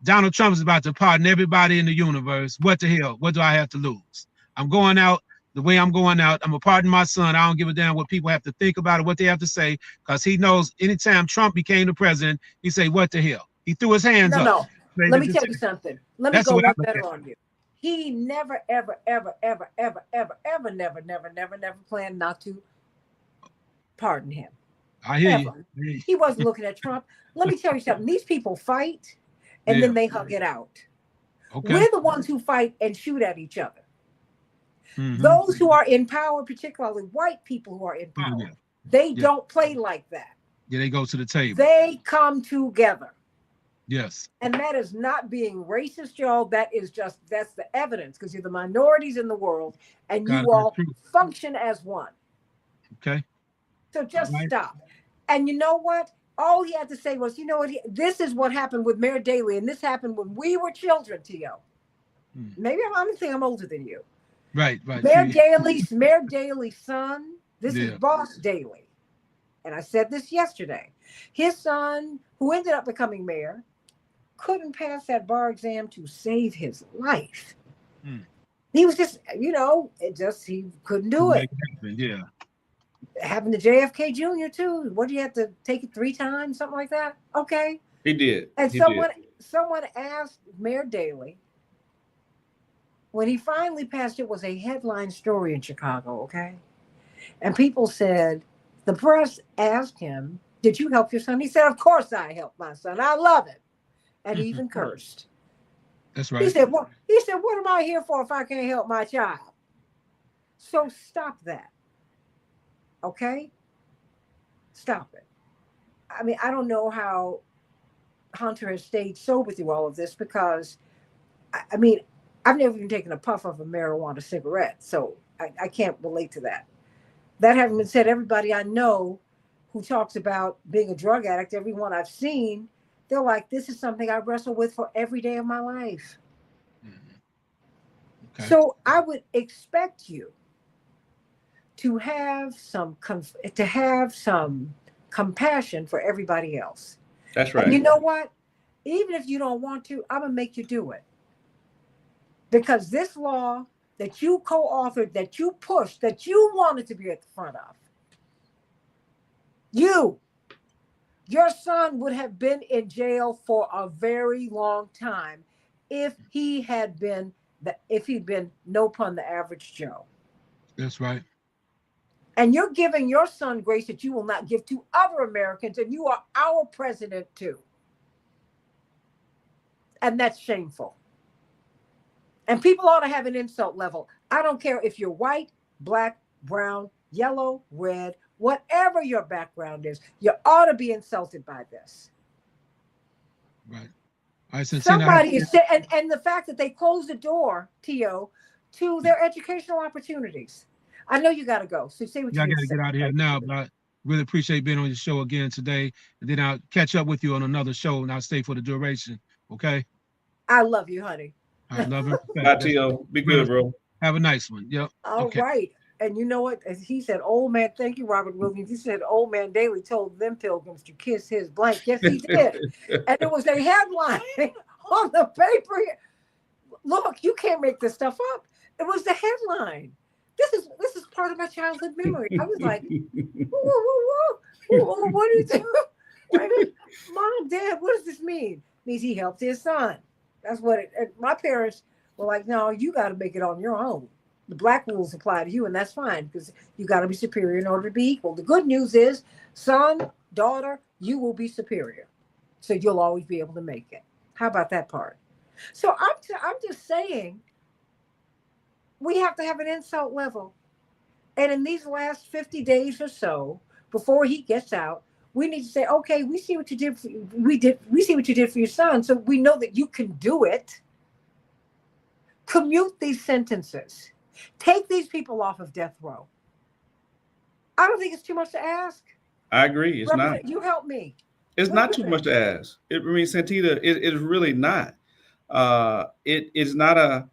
Donald Trump is about to pardon everybody in the universe. What the hell? What do I have to lose? I'm going out the way I'm going out. I'm going to pardon my son. I don't give a damn what people have to think about it, what they have to say, because he knows anytime Trump became the president, he say, what the hell? He threw his hands up. No. Let me tell you something. Let me go one better on you. He never, ever, ever, ever, ever, ever, ever, never planned not to pardon him. I hear you. Ever. He wasn't looking at Trump. Let me tell you something. These people fight and Yeah. then they hug it out. Okay. We're the ones who fight and shoot at each other. Mhm. Those who are in power, particularly white people who are in Oh, power, yeah. they Yeah. don't play like that. Yeah, they go to the table. They come together. Yes. And that is not being racist, y'all. That's the evidence, because you're the minorities in the world and God, you that's all true. function as one. Okay. So just Right. stop. And you know what? All he had to say was, you know what? This is what happened with Mayor Daley, and this happened when we were children, T.O. Maybe I'm older than you. Right. Mayor Daley's son, this is Yeah. Boss Daley. And I said this yesterday. His son, who ended up becoming mayor, couldn't pass that bar exam to save his life. He was just, he couldn't do it. Yeah. Happened to JFK Jr. too. What, do you have to take it 3 times, something like that? Okay. He did. And someone asked Mayor Daley, when he finally passed, it was a headline story in Chicago, okay? And people said, the press asked him, did you help your son? He said, of course I helped my son. I love him. And he even cursed. That's right. He said, what am I here for if I can't help my child? So stop that. Okay? Stop it. I mean, I don't know how Hunter has stayed sober through all of this, because, I mean, I've never even taken a puff of a marijuana cigarette, so I can't relate to that. That having been said, everybody I know who talks about being a drug addict, everyone I've seen, they're like, this is something I wrestle with for every day of my life. Okay. So I would expect you to have some compassion for everybody else. That's right. And you know what? Even if you don't want to, I'm gonna make you do it. Because this law that you co-authored, that you pushed, that you wanted to be at the front of, your son would have been in jail for a very long time if he'd been, no pun, the average Joe. That's right. And you're giving your son grace that you will not give to other Americans, and you are our president too. And that's shameful. And people ought to have an insult level. I don't care if you're white, black, brown, yellow, red, whatever your background is, you ought to be insulted by this. Right. Santita, Somebody is, and the fact that they closed the door, T.O., to their educational opportunities. I know you got to go, so say what you I got to get out of here now, but I really appreciate being on your show again today. And then I'll catch up with you on another show, and I'll stay for the duration. Okay? I love you, honey. I love him. Bye, T.O. Be good, bro. Have a nice one. Yep. All right. And you know what? As he said, old man, thank you, Robert Williams. He said, old man Daley told them pilgrims to kiss his blank. Yes, he did. And it was a headline on the paper. Look, you can't make this stuff up. It was the headline. This is part of my childhood memory. I was like, whoa, what are you doing? Mom, Dad, what does this mean? It means he helped his son. That's what my parents were like, no, you got to make it on your own. The black rules apply to you, and that's fine, because you got to be superior in order to be equal. The good news is, son, daughter, you will be superior. So you'll always be able to make it. How about that part? So I'm just saying, we have to have an insult level. And in these last 50 days or so, before he gets out, we need to say, okay, we see what you did. We see what you did for your son. So we know that you can do it. Commute these sentences. Take these people off of death row. I don't think it's too much to ask. I agree. It's not. You help me. It's not too much to ask. I mean, Santita, it is really not. It is not a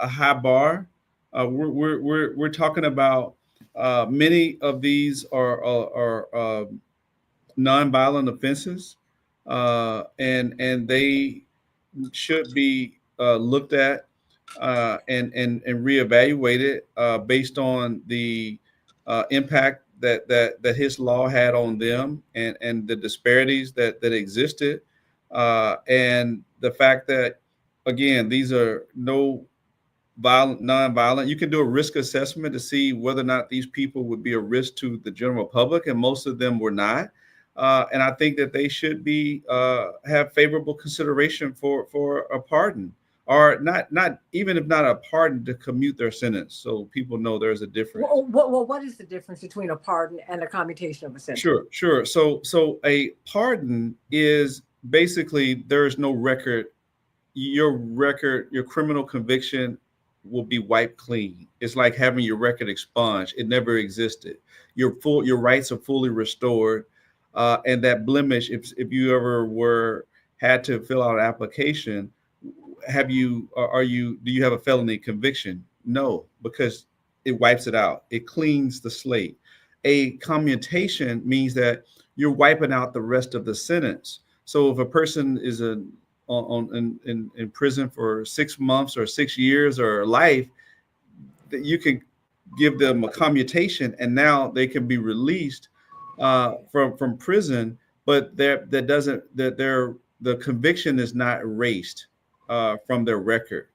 high bar. We're talking about many of these are nonviolent offenses, and they should be looked at and reevaluated based on the impact that his law had on them, and the disparities that existed, and the fact that, again, these are no violent, non-violent. You can do a risk assessment to see whether or not these people would be a risk to the general public, and most of them were not. And I think that they should be have favorable consideration for a pardon, or not even if not a pardon, to commute their sentence, so people know there's a difference. What is the difference between a pardon and a commutation of a sentence? Sure. So a pardon is basically there is no record. Your criminal conviction will be wiped clean. It's like having your record expunged. It never existed. Your rights are fully restored, and that blemish. If you ever had to fill out an application, do you have a felony conviction? No, because it wipes it out. It cleans the slate. A commutation means that you're wiping out the rest of the sentence. So if a person is in prison for 6 months or 6 years or life, that you can give them a commutation, and now they can be released from prison. But the conviction is not erased from their record.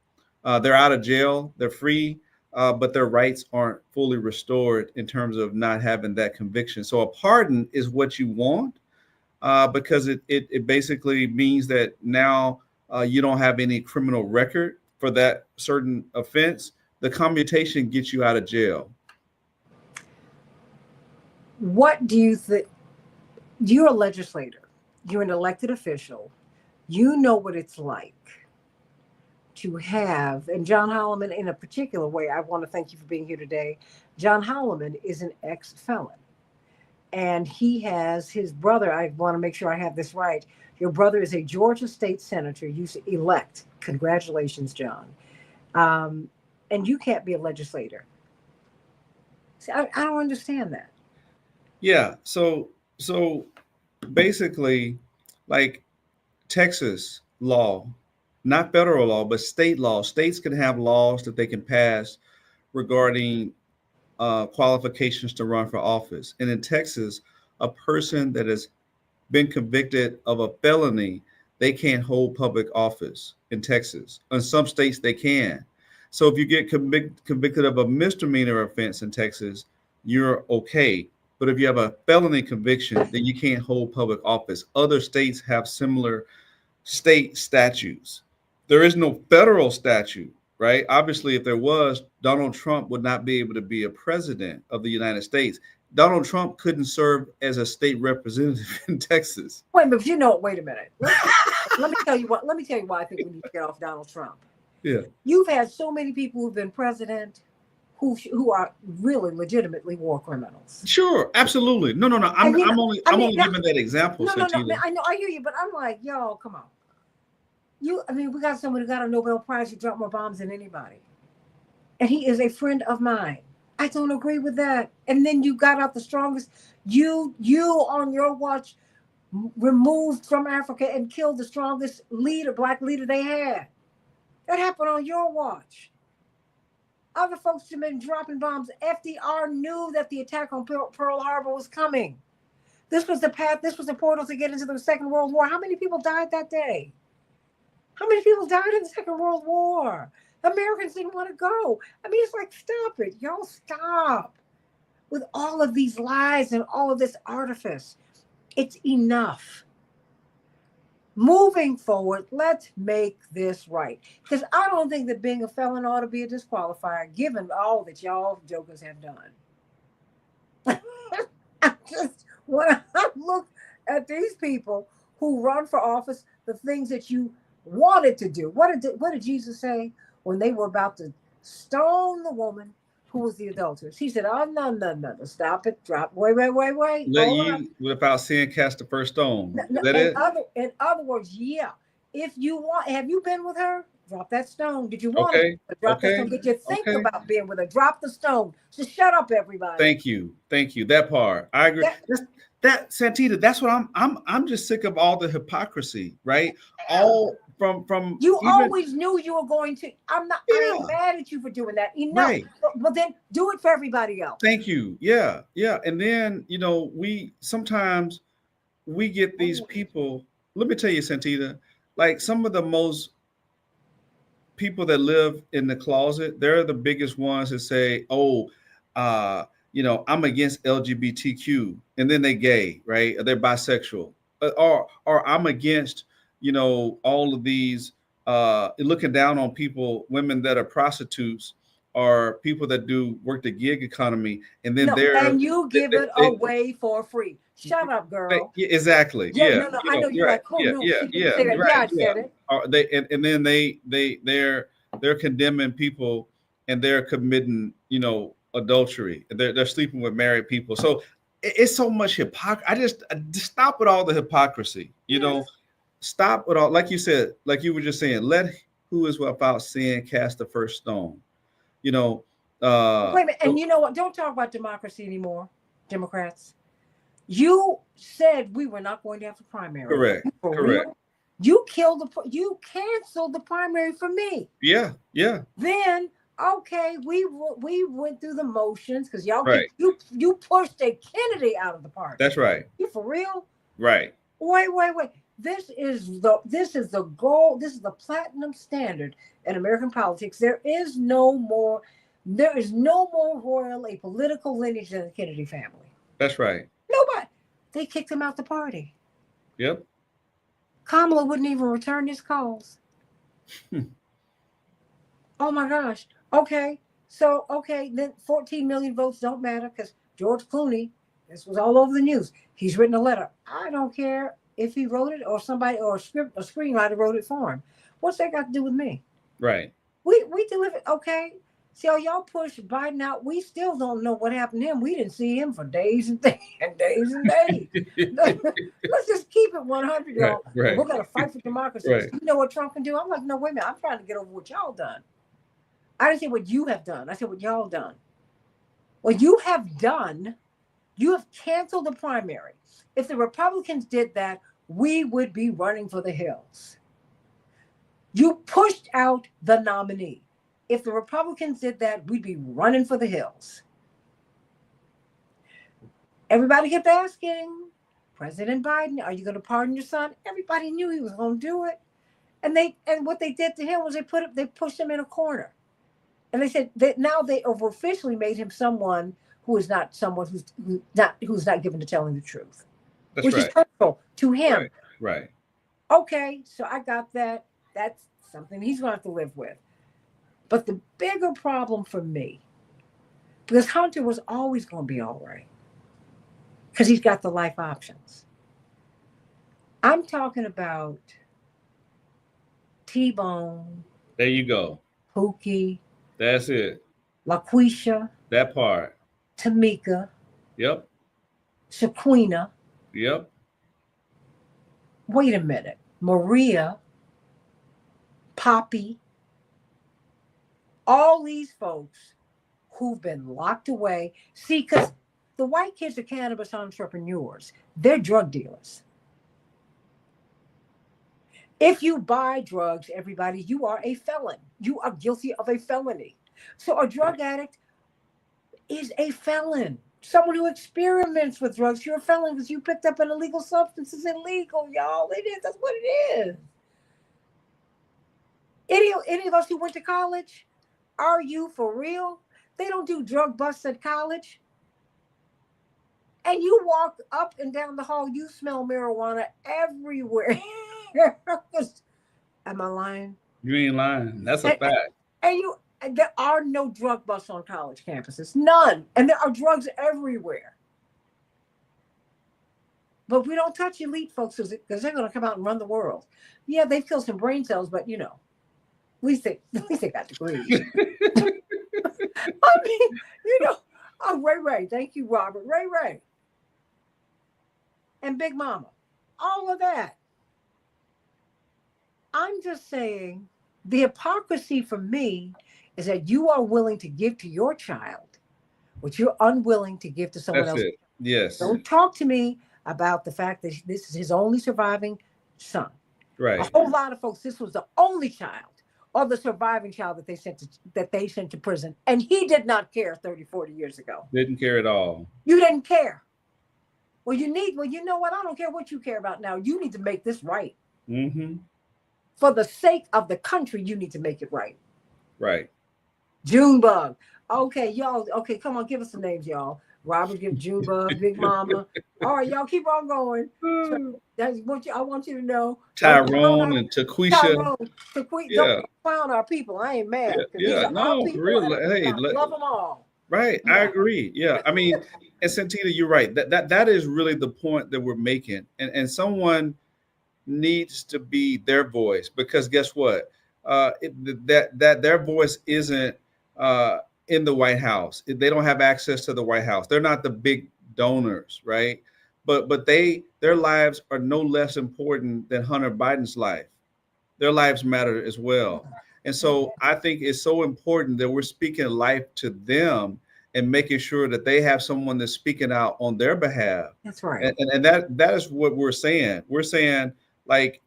They're out of jail, they're free, but their rights aren't fully restored in terms of not having that conviction. So a pardon is what you want, because it basically means that now you don't have any criminal record for that certain offense. The commutation gets you out of jail. What do you think? You're a legislator. You're an elected official. You know what it's like to have, and John Holloman in a particular way, I want to thank you for being here today. John Holloman is an ex-felon. And he has his brother. I want to make sure I have this right. Your brother is a Georgia state senator, elect. Congratulations, John. And you can't be a legislator. See, I don't understand that. Yeah. So basically, like Texas law, not federal law, but state law. States can have laws that they can pass regarding qualifications to run for office. And in Texas, a person that has been convicted of a felony, they can't hold public office in Texas. In some states, they can. So if you get convicted of a misdemeanor offense in Texas, you're okay. But if you have a felony conviction, then you can't hold public office. Other states have similar state statutes. There is no federal statute, right? Obviously, if there was, Donald Trump would not be able to be a president of the United States. Donald Trump couldn't serve as a state representative in Texas. Wait a minute. Let me tell you what. Let me tell you why I think we need to get off Donald Trump. Yeah. You've had so many people who've been president who are really legitimately war criminals. Sure, absolutely. No. I'm only giving that example. No. I know, I hear you, but I'm like, y'all, come on. We got someone who got a Nobel Prize who dropped more bombs than anybody. And he is a friend of mine. I don't agree with that. And then you got out the strongest. You on your watch removed from Africa and killed the strongest black leader they had. That happened on your watch. Other folks have been dropping bombs. FDR knew that the attack on Pearl Harbor was coming. This was the path. This was the portal to get into the Second World War. How many people died that day? How many people died in the Second World War? Americans didn't want to go. It's like, stop it. Y'all stop with all of these lies and all of this artifice. It's enough. Moving forward, let's make this right. Because I don't think that being a felon ought to be a disqualifier, given all that y'all jokers have done. When I look at these people who run for office, the things that you wanted to do, what did Jesus say when they were about to stone the woman who was the adulteress? He said, "Oh, no, stop it, drop, wait. Let you, without sin, cast the first stone." Is that it? In other words, yeah. If you want, have you been with her? Drop that stone. Did you want to drop that stone? Did you think about being with her? Drop the stone. Just shut up, everybody. Thank you. That part, I agree. That Santita, that's what I'm just sick of all the hypocrisy, right? All from you always knew you were going to. I ain't mad at you for doing that. Enough. Right. But then do it for everybody else. Thank you. Yeah. And then we sometimes get these people. Let me tell you, Santita, like some of the most people that live in the closet, they're the biggest ones that say, "Oh, I'm against LGBTQ," and then they gay, right? Or they're bisexual, or I'm against, all of these, looking down on people, women that are prostitutes, or people that do work the gig economy, and then No, and you give it away for free. Shut up, girl. yeah, exactly. Yeah, Yeah. no, I know you're Right. like, oh Yeah. no, Yeah. she didn't Yeah. say that. Yeah, Right. I Yeah. said it. And then they're condemning people, and they're committing, adultery. They're sleeping with married people. So it's so much hypocrisy. I just stop with all the hypocrisy. Yes. Stop with all, like you said, like you were just saying, let who is without sin cast the first stone. You know, Wait a minute, and you know what? Don't talk about democracy anymore, Democrats. You said we were not going to have a primary. correct. For Correct. real? You canceled the primary for me. Yeah. Yeah. Then okay, we went through the motions because y'all Right. you pushed a Kennedy out of the party. That's right. You for real? Right. Wait. This is the goal. This is the platinum standard in American politics. There is no more royal a political lineage than the Kennedy family. That's right. Nobody. They kicked him out the party. Yep. Kamala wouldn't even return his calls. Oh my gosh. Okay. So, then 14 million votes don't matter because George Clooney, this was all over the news. He's written a letter. I don't care if he wrote it or somebody or a screenwriter wrote it for him. What's that got to do with me? Right. We delivered. Okay. See how y'all push Biden out. We still don't know what happened to him. We didn't see him for days and days and days and days. Let's just keep it 100, y'all. Right. We're going to fight for democracy. Right. You know what Trump can do? I'm like, no, wait a minute. I'm trying to get over what y'all done. I didn't say what you have done. I said what y'all done. What you have done, you have canceled the primary. If the Republicans did that, we would be running for the hills. You pushed out the nominee. If the Republicans did that, we'd be running for the hills. Everybody kept asking, President Biden, are you going to pardon your son? Everybody knew he was going to do it. And what they did to him was they pushed him in a corner. And they said that now they have officially made him someone who is not someone who's not given to telling the truth. That's which right. is hurtful to him. Right. Okay, so I got that. That's something he's going to have to live with. But the bigger problem for me, because Hunter was always going to be all right, because he's got the life options. I'm talking about T-Bone. There you go. Pookie. That's it. LaQuisha. That part. Tamika. Yep. Shaquina. Yep. Wait a minute. Maria. Poppy. All these folks who've been locked away. See, because the white kids are cannabis entrepreneurs. They're drug dealers. If you buy drugs, everybody, you are a felon. You are guilty of a felony. So a drug addict is a felon. Someone who experiments with drugs, you're a felon because you picked up an illegal substance. It's illegal, y'all. It is. That's what it is. Any of us who went to college, are you for real? They don't do drug busts at college. And you walk up and down the hall, you smell marijuana everywhere. Am I lying? You ain't lying. That's a fact. And there are no drug busts on college campuses. None. And there are drugs everywhere. But we don't touch elite folks because they're going to come out and run the world. Yeah, they've killed some brain cells, but at least they got degrees. I mean, oh, Ray. Thank you, Robert. Ray. And Big Mama. All of that. I'm just saying the hypocrisy for me is that you are willing to give to your child what you're unwilling to give to someone else. That's it. Yes. Don't talk to me about the fact that this is his only surviving son. Right. A whole lot of folks, this was the only child or the surviving child that they sent to prison. And he did not care 30, 40 years ago. Didn't care at all. You didn't care. Well, you know what? I don't care what you care about now. You need to make this right. Mm-hmm. For the sake of the country, you need to make it right. Right. Junebug. Okay, y'all. Okay, come on, give us some names, y'all. Robert, give Junebug, Big Mama. All right, y'all keep on going. So that's what I want you to know. Don't clown Tyrone our and Taquisha. Tyrone. Don't Yeah. clown our people. I ain't Yeah. mad because these Yeah. are our No, for people, real. and Hey, I love them all. right. I Yeah. agree. Yeah. I mean, and Santita, you're right. That is really the point that we're making. And someone needs to be their voice, because guess what? That their voice isn't uh, in the White House. They don't have access to the White House. They're not the big donors, right? But their lives are no less important than Hunter Biden's life. Their lives matter as well. And so I think it's so important that we're speaking life to them and making sure that they have someone that's speaking out on their behalf. That's right. And that is what we're saying. We're saying, like,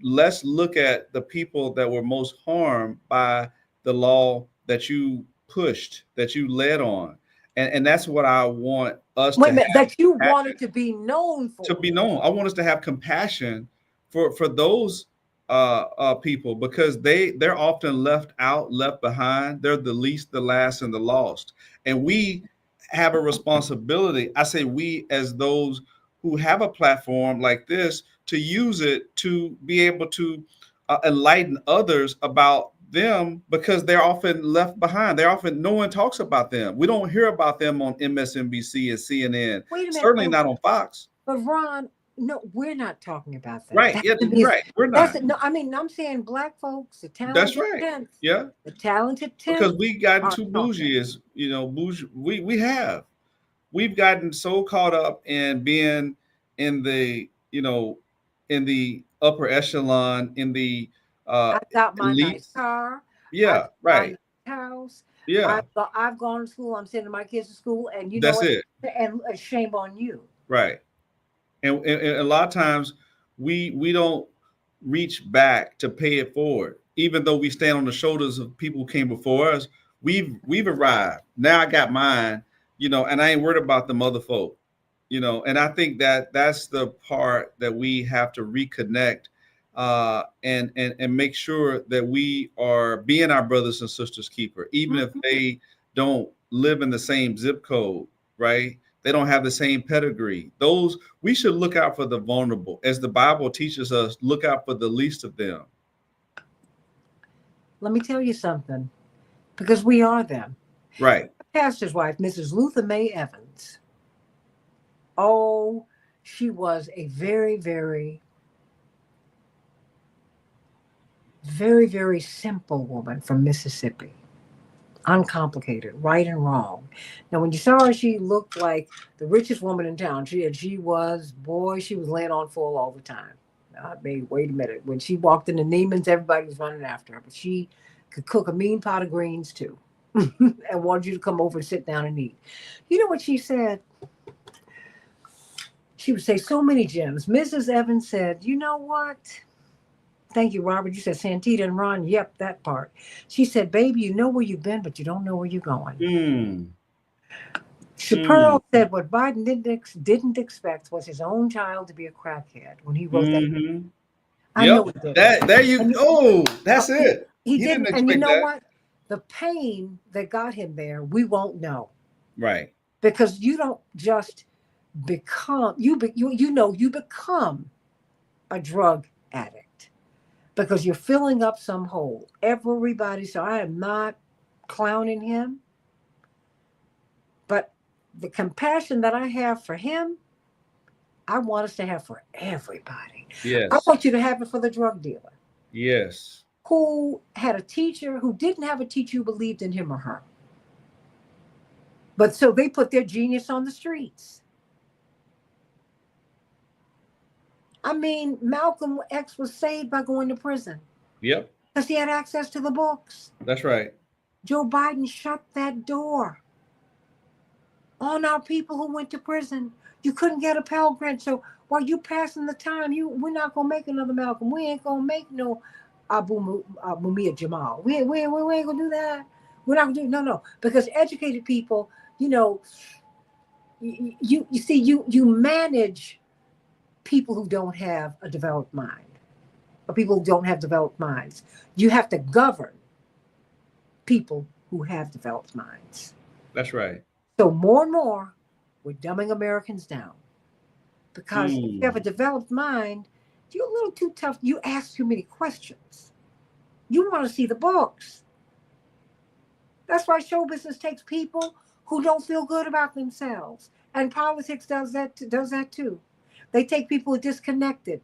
let's look at the people that were most harmed by the law that you pushed, that you led on. And that's what I want us Wait to a have minute, that you wanted to be known for. to be known. I want us to have compassion for those people, because they're often left out, left behind. They're the least, the last, and the lost. And we have a responsibility. I say we, as those who have a platform like this, to use it to be able to enlighten others about them, because they're often left behind. They're often, no one talks about them. We don't hear about them on MSNBC and CNN. Wait a minute. Certainly not on Fox. But Ron, no, we're not talking about that. Right. That Yeah, to me is- right. We're That's not. no. I mean, I'm saying black folks, the That's talented right. tenth, Yeah. the talented Because tenth we gotten are too talking. bougie, as you know, bougie. We've gotten so caught up in being in the, in the upper echelon, in the I've got my elite. nice car. I've Yeah. got my Right. nice house. Yeah. I've gone to school. I'm sending my kids to school, and you know That's what? it. And shame on you. Right. And a lot of times we don't reach back to pay it forward, even though we stand on the shoulders of people who came before us. We've arrived. Now I got mine, and I ain't worried about them other folk, and I think that that's the part that we have to reconnect, and make sure that we are being our brothers and sisters keeper, even if they don't live in the same zip code, right? They don't have the same pedigree. Those, we should look out for the vulnerable. As the Bible teaches us, look out for the least of them. Let me tell you something, because we are them. Right. Pastor's wife, Mrs. Luther May Evans. Oh, she was a very, very, very, very simple woman from Mississippi. Uncomplicated, right and wrong. Now, when you saw her, she looked like the richest woman in town. She was, boy, she was laying on full all the time. I mean, wait a minute. When she walked into Neiman's, everybody was running after her, but she could cook a mean pot of greens too, and wanted you to come over and sit down and eat. You know what she said? She would say so many gems. Mrs. Evans said, "You know what? Thank you, Robert. You said Santita and Ron. Yep, that part." She said, "Baby, you know where you've been, but you don't know where you're going." Chappelle said what Biden didn't expect was his own child to be a crackhead when he wrote that. I know he did. There you go. That's it. He didn't. expect And you know that. what? The pain that got him there, we won't know. Right. Because you don't just become you become a drug addict because you're filling up some hole. Everybody, so I am not clowning him, but the compassion that I have for him, I want us to have for everybody. Yes. I want you to have it for the drug dealer. Yes. Who had a teacher who didn't have a teacher who believed in him or her. But so they put their genius on the streets. I mean, Malcolm X was saved by going to prison. Yep. Because he had access to the books. That's right. Joe Biden shut that door on our people who went to prison. You couldn't get a Pell Grant. So while you passing the time, we're not going to make another Malcolm. We ain't going to make no Mumia Jamal. We ain't going to do that. We're not going to do no. Because educated people, you see, you manage people who don't have a developed mind. of people who don't have developed minds. You have to govern people who have developed minds. That's right. So more and more, we're dumbing Americans down. Because if you have a Mm. developed mind, you're a little too tough. You ask too many questions. You want to see the books. That's why show business takes people who don't feel good about themselves. And politics does that too. They take people who are disconnected.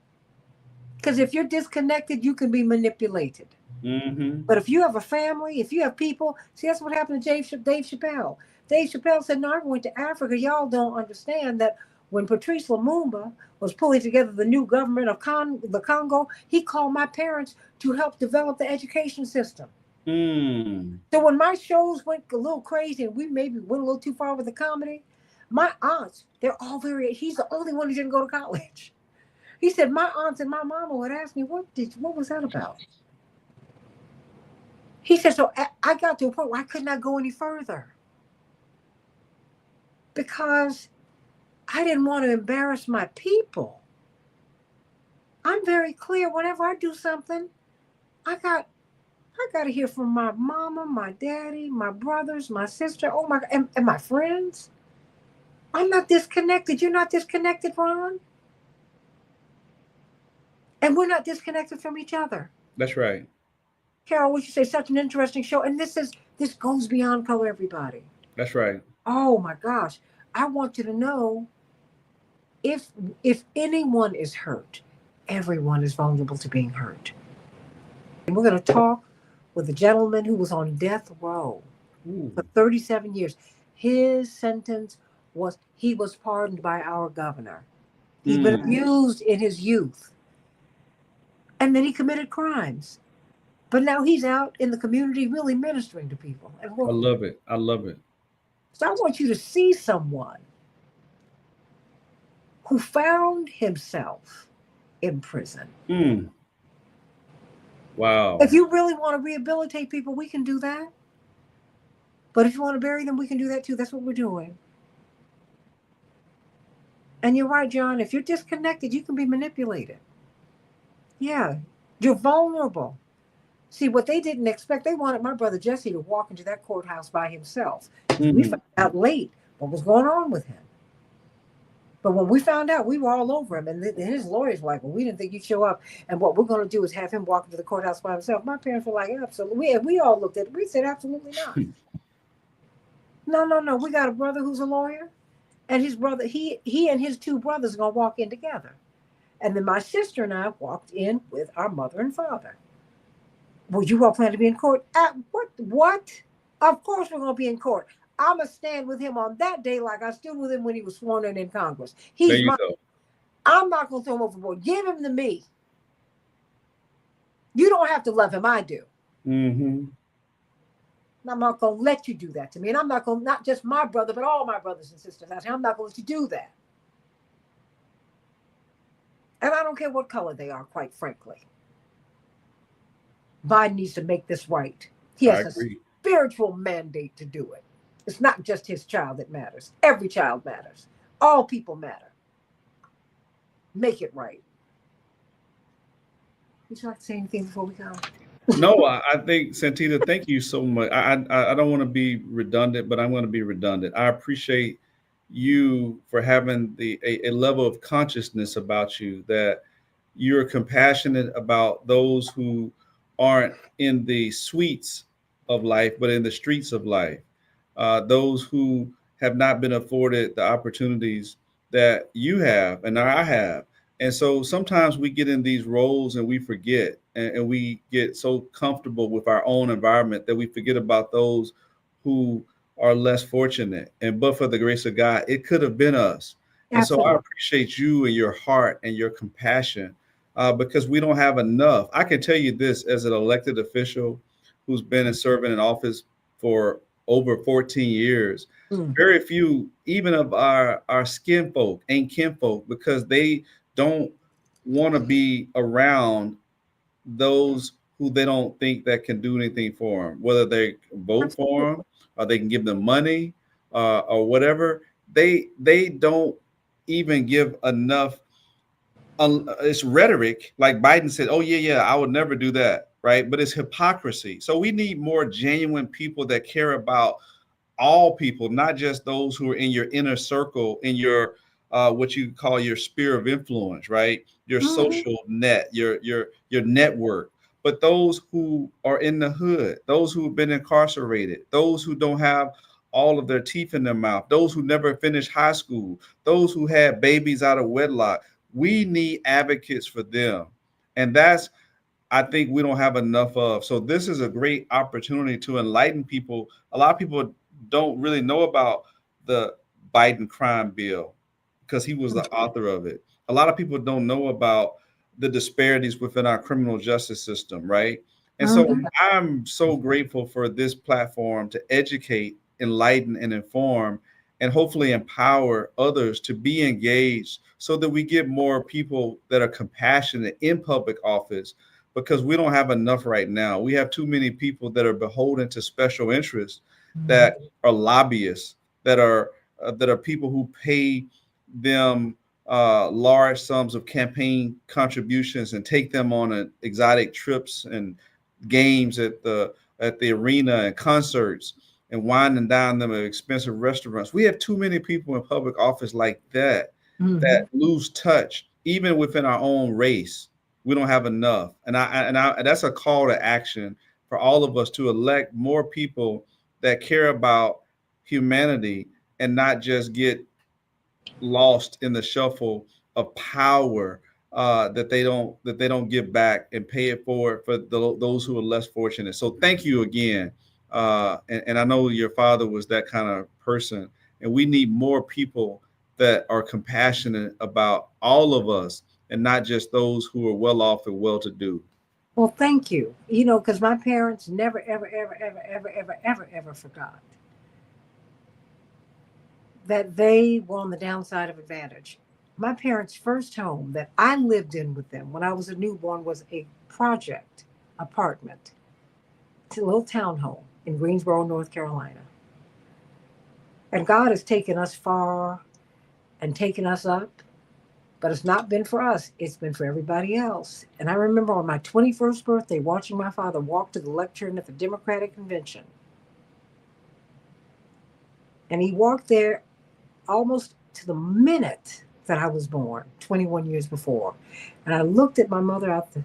Because if you're disconnected, you can be manipulated. Mm-hmm. But if you have a family, if you have people, see, that's what happened to Dave Chappelle. Dave Chappelle said, no, I went to Africa. Y'all don't understand that when Patrice Lumumba was pulling together the new government of the Congo, he called my parents to help develop the education system. Mm. So when my shows went a little crazy and we maybe went a little too far with the comedy, my aunts, they're all he's the only one who didn't go to college. He said, my aunts and my mama would ask me, what was that about? He said, so I got to a point where I could not go any further because I didn't want to embarrass my people. I'm very clear. Whenever I do something, I got to hear from my mama, my daddy, my brothers, my sister, and my friends. I'm not disconnected. You're not disconnected, Ron. And we're not disconnected from each other. That's right. Carol, what you say? Such an interesting show. And this goes beyond color, everybody. That's right. Oh my gosh. I want you to know if anyone is hurt, everyone is vulnerable to being hurt. And we're going to talk with a gentleman who was on death row for 37 years. His sentence was he was pardoned by our governor. He'd been abused in his youth. And then he committed crimes. But now he's out in the community really ministering to people. And I love it. I love it. So I want you to see someone who found himself in prison. Mm. Wow. If you really want to rehabilitate people, we can do that. But if you want to bury them, we can do that too. That's what we're doing. And you're right, John. If you're disconnected, you can be manipulated. Yeah, you're vulnerable. See, what they didn't expect, they wanted my brother Jesse to walk into that courthouse by himself. We found out late what was going on with him. But when we found out, we were all over him. And his lawyers were like, well, we didn't think you'd show up. And what we're going to do is have him walk into the courthouse by himself. My parents were like, absolutely. And we all looked at it. We said, absolutely not. No. We got a brother who's a lawyer. And his brother, he and his two brothers are going to walk in together. And then my sister and I walked in with our mother and father. Well, you all plan to be in court? What? Of course we're going to be in court. I'm going to stand with him on that day like I stood with him when he was sworn in Congress. He's mine. I'm not going to throw him overboard. Give him to me. You don't have to love him. I do. Mm-hmm. I'm not going to let you do that to me. And I'm not going to, not just my brother, but all my brothers and sisters. I'm not going to let you do that. And I don't care what color they are, quite frankly. Biden needs to make this right. He has a spiritual mandate to do it. It's not just his child that matters. Every child matters. All people matter. Make it right. Would you like to say anything before we go? No, I think, Santita, thank you so much. I don't want to be redundant, but I'm going to be redundant. I appreciate you for having a level of consciousness about you, that you're compassionate about those who aren't in the suites of life, but in the streets of life. Those who have not been afforded the opportunities that you have and I have. And so sometimes we get in these roles and we forget, and we get so comfortable with our own environment that we forget about those who are less fortunate. And but for the grace of God, it could have been us. And Absolutely. so I appreciate you and your heart and your compassion, because we don't have enough. I can tell you this as an elected official who's been serving in office for over 14 years. Very few, even of our skin folk, ain't kinfolk, because they don't want to be around those who they don't think that can do anything for them, whether they vote for them or they can give them money or whatever. They don't even give enough it's rhetoric. Like Biden said, "Oh yeah, I would never do that," right? But it's hypocrisy. So we need more genuine people that care about all people, not just those who are in your inner circle, in your what you call your sphere of influence, right? Your Mm-hmm. social net, your network, but those who are in the hood, those who have been incarcerated, those who don't have all of their teeth in their mouth, those who never finished high school, those who had babies out of wedlock. We need advocates for them. And that's I think we don't have enough of. So this is a great opportunity to enlighten people. A lot of people don't really know about the Biden crime bill because he was the author of it. A lot of people don't know about the disparities within our criminal justice system, right? And so Mm-hmm. I'm so grateful for this platform to educate, enlighten, and inform, and hopefully empower others to be engaged so that we get more people that are compassionate in public office because we don't have enough right now. We have too many people that are beholden to special interests, that are lobbyists, that are people who pay them large sums of campaign contributions and take them on exotic trips and games at the arena and concerts and wine and dine them at expensive restaurants. We have too many people in public office like that Mm-hmm. that lose touch, even within our own race. We don't have enough, and that's a call to action for all of us to elect more people that care about humanity and not just get lost in the shuffle of power that they don't give back and pay it forward for those who are less fortunate. So thank you again, and I know your father was that kind of person, and we need more people that are compassionate about all of us and not just those who are well off and well to do. Well, thank you. Because my parents never, ever, ever, ever, ever, ever, ever, ever forgot that they were on the downside of advantage. My parents' first home that I lived in with them when I was a newborn was a project apartment. It's a little townhome in Greensboro, North Carolina. And God has taken us far and taken us up, but it's not been for us. It's been for everybody else. And I remember on my 21st birthday watching my father walk to the lectern at the Democratic Convention. And he walked there almost to the minute that I was born, 21 years before. And I looked at my mother out the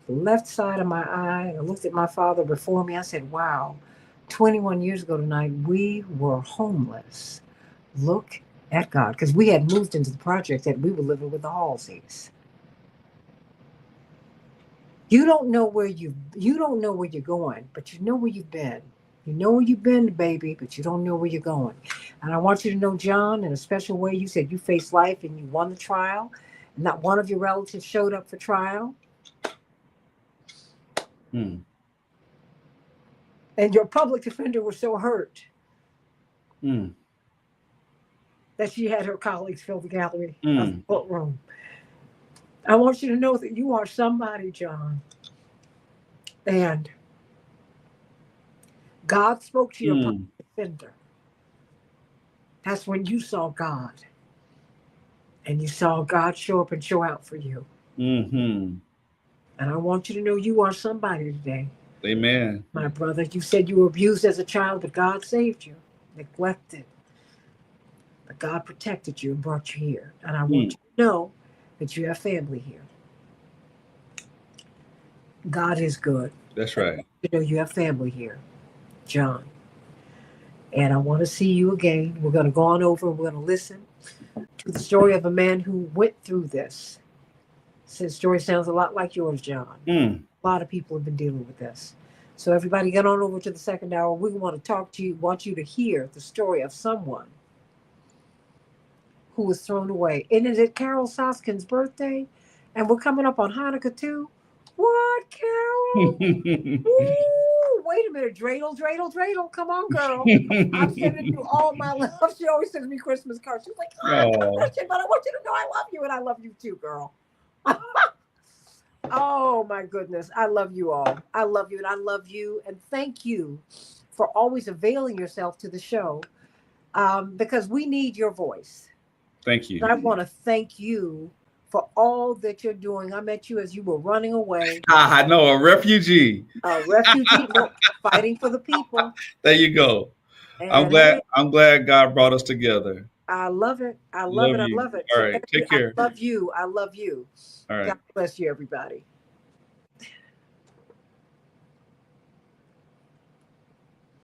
left side of my eye, and I looked at my father before me. I said, wow, 21 years ago tonight, we were homeless. Look at God. Because we had moved into the project that we were living with the Halseys. You don't know where you're going, but you know where you've been. You know where you've been, baby, but you don't know where you're going. And I want you to know, John, in a special way, you said you faced life and you won the trial. And not one of your relatives showed up for trial. Hmm. And your public defender was so hurt Hmm. that she had her colleagues fill the gallery of the Hmm. courtroom. I want you to know that you are somebody, John. And God spoke to your public Hmm. defender. That's when you saw God. And you saw God show up and show out for you. Hmm. And I want you to know you are somebody today. Amen. My brother, you said you were abused as a child, but God saved you, neglected. But God protected you and brought you here. And I Hmm. want you to know that you have family here. God is good. That's And I right. want you to know you have family here, John. And I want to see you again. We're going to go on over. We're going to listen to the story of a man who went through this. His story sounds a lot like yours, John. Hmm. A lot of people have been dealing with this. So everybody get on over to the second hour. We want to talk to you, want you to hear the story of someone who was thrown away. And is it Carol Soskin's birthday? And we're coming up on Hanukkah too. What, Carol? Ooh, wait a minute. Dreidel, dreidel, dreidel. Come on, girl. I'm sending you all my love. She always sends me Christmas cards. She's like, oh, Oh, but I want you to know I love you and I love you too, girl. Oh my goodness. I love you all. I love you and I love you. And thank you for always availing yourself to the show because we need your voice. thank you. And I want to thank you for all that you're doing. I met you as you were running away. I know, a refugee. A refugee, no, fighting for the people. There you go. And hey, I'm glad God brought us together. I love it. I love Love it. I you. love it. All So right. Take care. I love you. I love you. All right. God bless you, everybody.